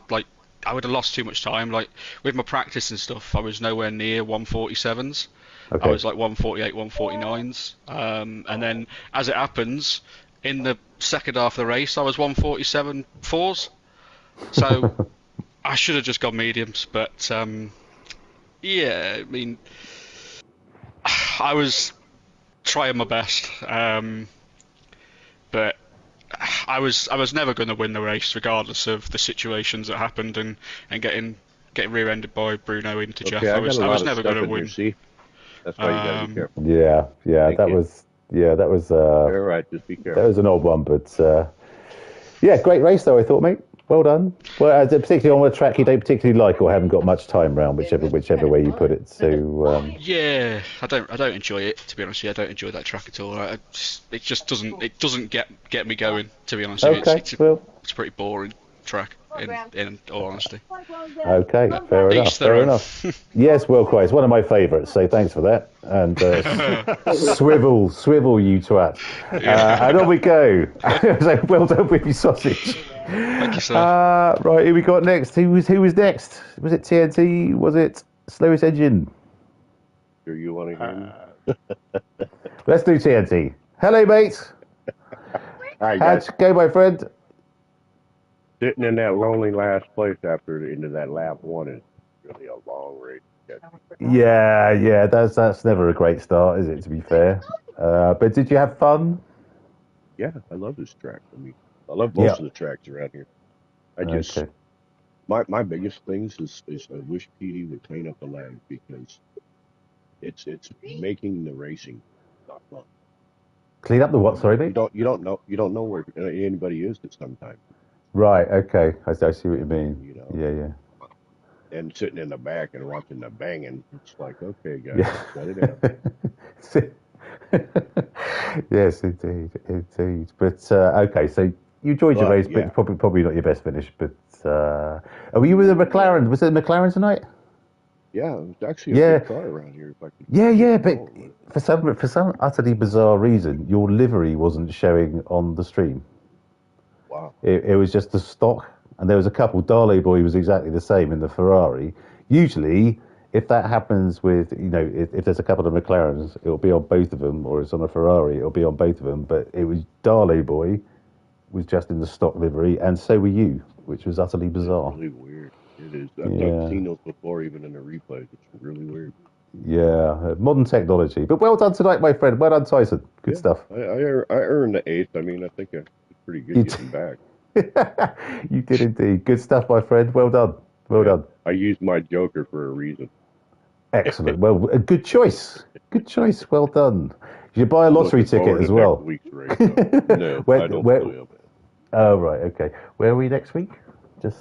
would have lost too much time. Like with my practice and stuff, I was nowhere near 147s. I Okay. was like 148, 149s, and then as it happens, in the second half of the race, I was 147 fours. So I should have just gone mediums, but yeah, I mean, I was trying my best, but I was never going to win the race, regardless of the situations that happened and getting rear-ended by Bruno into Jeff. I was never going to win. That's why you gotta be careful. Yeah, that was You're right, just be careful. that was an odd one, but yeah, great race though. I thought, mate. Well done. Well, particularly on a track you don't particularly like or haven't got much time round, whichever way you put it. So yeah, I don't enjoy it, to be honest with you. I don't enjoy that track at all. It just doesn't get me going, to be honest with you. It's a pretty boring track, in all honesty. Okay, fair enough. Yes, well, quite. It's one of my favourites, so thanks for that. And swivel, you twat. And on we go. So well done with your sausage. Thank you, sir. Right, who we got next? Who was next? Was it TNT? Was it Slowest Engine? Sure you want to hear me? Let's do TNT. Hello, mate. Hi, How'd you go, my friend? Sitting in that lonely last place after the end of that lap one is really a long race. Yeah, that's never a great start, is it, to be fair? But did you have fun? Yeah, I love this track. I mean, I love most of the tracks around here. I just, my biggest things is I wish PD would clean up the lag because it's making the racing not fun. Clean up the what? Sorry, mate. You don't know where anybody is at some time. Right. Okay. I see what you mean. You know. Yeah. And sitting in the back and watching the banging, it's like, okay, guys, shut it down. Yes, indeed. But okay, so you enjoyed your race, but probably not your best finish. But were you with a McLaren? Was it a McLaren tonight? Yeah, it was actually a good car around here. If I could but for some utterly bizarre reason, your livery wasn't showing on the stream. Wow. It was just the stock, and there was a couple. Darley Boy was exactly the same in the Ferrari. Usually, if that happens with, if there's a couple of McLarens, it'll be on both of them, or it's on a Ferrari, it'll be on both of them. But it was Darley Boy was just in the stock livery, and so were you, which was utterly bizarre. It's really weird. It is. I've seen those before, even in the replays. It's really weird. Yeah, modern technology. But well done tonight, my friend. Well done, Tyson. Good stuff. I earned the 8th. I mean, I think it's pretty good getting back. You did indeed. Good stuff, my friend. Well done. Well done. I used my Joker for a reason. Excellent. Well, a good choice. Good choice. Well done. You buy a lottery ticket as well. Week's race, no, I don't believe it. Oh, right. Okay. Where are we next week? Just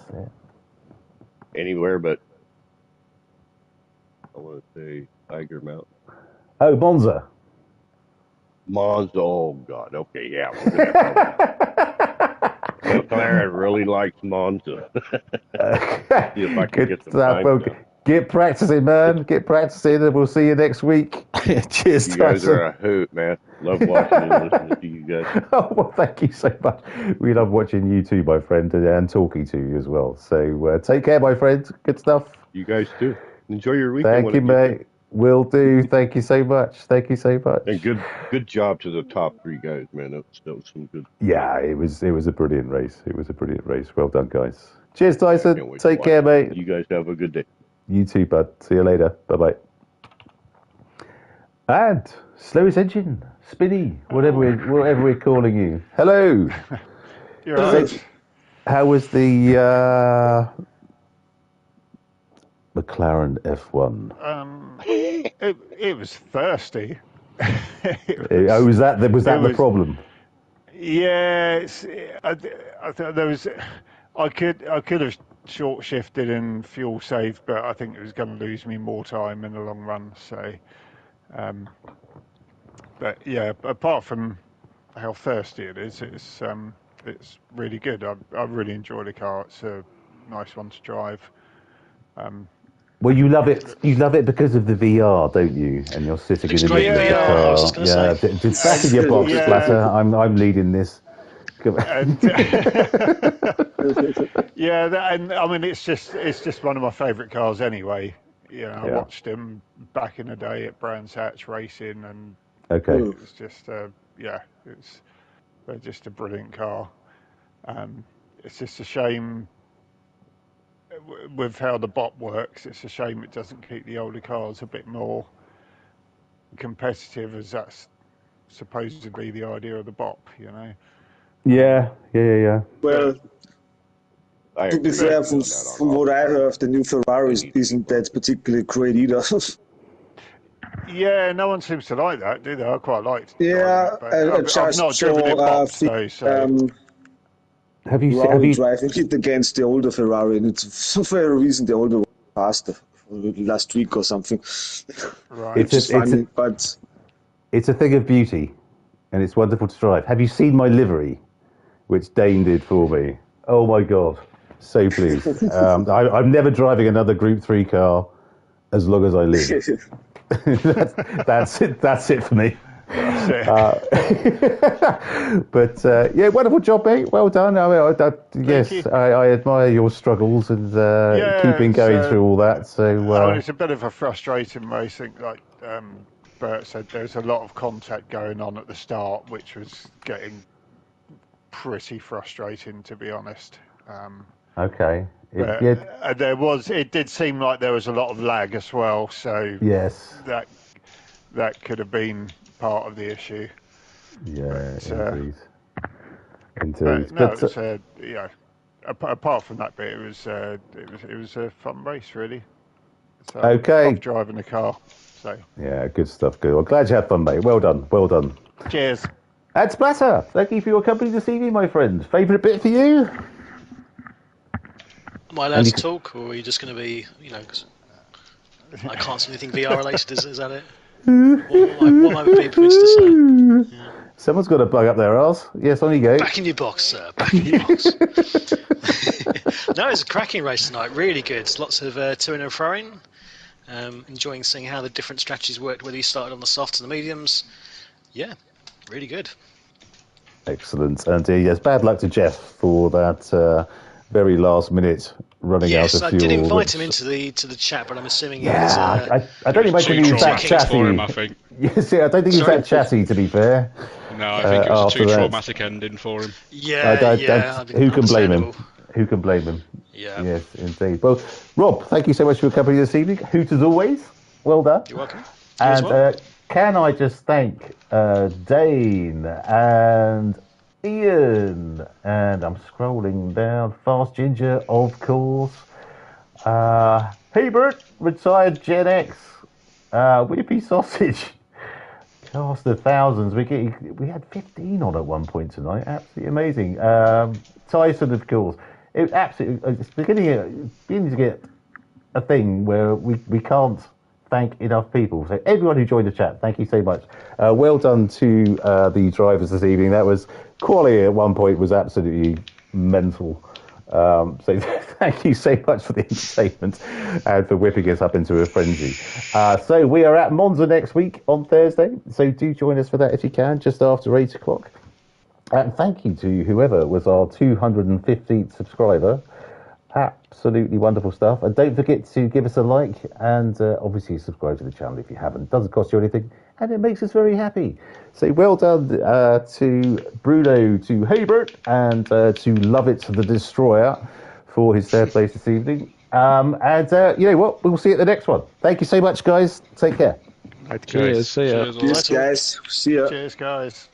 anywhere but, I want to say, Tiger Mountain. Oh, Monza. Oh, God. Okay, yeah. McLaren really likes Monza. See if I can get some time. Get practicing, man. Get practicing, and we'll see you next week. Cheers, you guys are a hoot, man. Love watching and listening to you guys. Oh, well, thank you so much. We love watching you too, my friend, and talking to you as well. So take care, my friend. Good stuff. You guys too. Enjoy your weekend. Thank you, mate. Will do. Thank you so much. Thank you so much. And good job to the top 3 guys, man. That was some good. Yeah, it was a brilliant race. It was a brilliant race. Well done, guys. Cheers, Tyson. Take care, mate. You guys have a good day. You too, bud. See you later. Bye-bye. And Slowest Engine, Spinny, whatever we're calling you. Hello. You're right. How was the McLaren F1? It was thirsty. Was that the problem? Yeah, I thought there was. I could have short shifted and fuel saved, but I think it was going to lose me more time in the long run. So, but yeah, apart from how thirsty it is, it's really good. I really enjoy the car. It's a nice one to drive. Well, you love it. You love it because of the VR, don't you? And you're sitting in the middle of the car. I was just going to say. Just back in your box, Splatter. I'm leading this. And, and I mean, it's just one of my favourite cars anyway. I watched him back in the day at Brands Hatch Racing, and it's just it's just a brilliant car. It's just a shame with how the bop works. It's a shame it doesn't keep the older cars a bit more competitive, as that's supposedly the idea of the bop. Yeah. Well, to be fair, from what I heard, the new Ferrari isn't that particularly great either. Yeah, no one seems to like that, do they? I quite liked it. Yeah, I've not driven it bopped, so. Have you driving it against the older Ferrari, and it's for a reason the older one faster last week or something. Right. It's a thing of beauty, and it's wonderful to drive. Have you seen my livery, which Dane did for me? Oh my God, so pleased. I'm never driving another Group 3 car as long as I live. that's it. That's it for me. But wonderful job, mate. Well done. I admire your struggles and keeping going through all that. So it's a bit of a frustrating racing, like Bert said. There's a lot of contact going on at the start, which was getting pretty frustrating, to be honest. It did seem like there was a lot of lag as well. So yes, that could have been part of the issue. Yeah, indeed. Apart from that bit, it was a fun race, really. So off driving the car. So yeah, good stuff. Good. I'm glad you had fun, mate. Well done. Cheers. And Splatter, thank you for your company this evening, my friend. Favourite bit for you? Am I allowed to talk, or are you just going to be, cause I can't see anything VR related, is that it? What might be permitted to say? Yeah. Someone's got a bug up their arse. Yes, on you go. Back in your box, sir. Back in your box. No, it's a cracking race tonight. Really good. Lots of to-ing and fro-ing. Enjoying seeing how the different strategies worked, whether you started on the softs and the mediums. Yeah, really good. Excellent. And yes, bad luck to Jeff for that very last minute running out of fuel. Yes, I did invite him into the chat, but I'm assuming I don't imagine he was that chatty. I think. Yes, I don't think he's that chatty, to be fair. No, I think it was too traumatic ending for him. Who can blame him? Who can blame him? Yeah. Yes, indeed. Well, Rob, thank you so much for your company this evening. Hoot as always. Well done. You're welcome. And can I just thank Dane and Ian, and I'm scrolling down, Fast Ginger, of course, Hebert, retired Gen X, Whippy Sausage, cast of thousands. We had 15 on at one point tonight. Absolutely amazing. Tyson, of course. It's beginning to get a thing where we can't thank enough people. So everyone who joined the chat, thank you so much. Well done to the drivers this evening. That was quality at one point was absolutely mental. So thank you so much for the entertainment and for whipping us up into a frenzy. So we are at Monza next week on Thursday. So do join us for that if you can, just after 8 o'clock. And thank you to whoever was our 215th subscriber. Absolutely wonderful stuff. And don't forget to give us a like and obviously subscribe to the channel if you haven't. It doesn't cost you anything and it makes us very happy. So well done to Bruno, to Hebert, and to Lovett the Destroyer for his third place this evening. You know what? We'll see you at the next one. Thank you so much, guys. Take care. Cheers. See ya. Cheers, guys. See ya. Cheers, guys.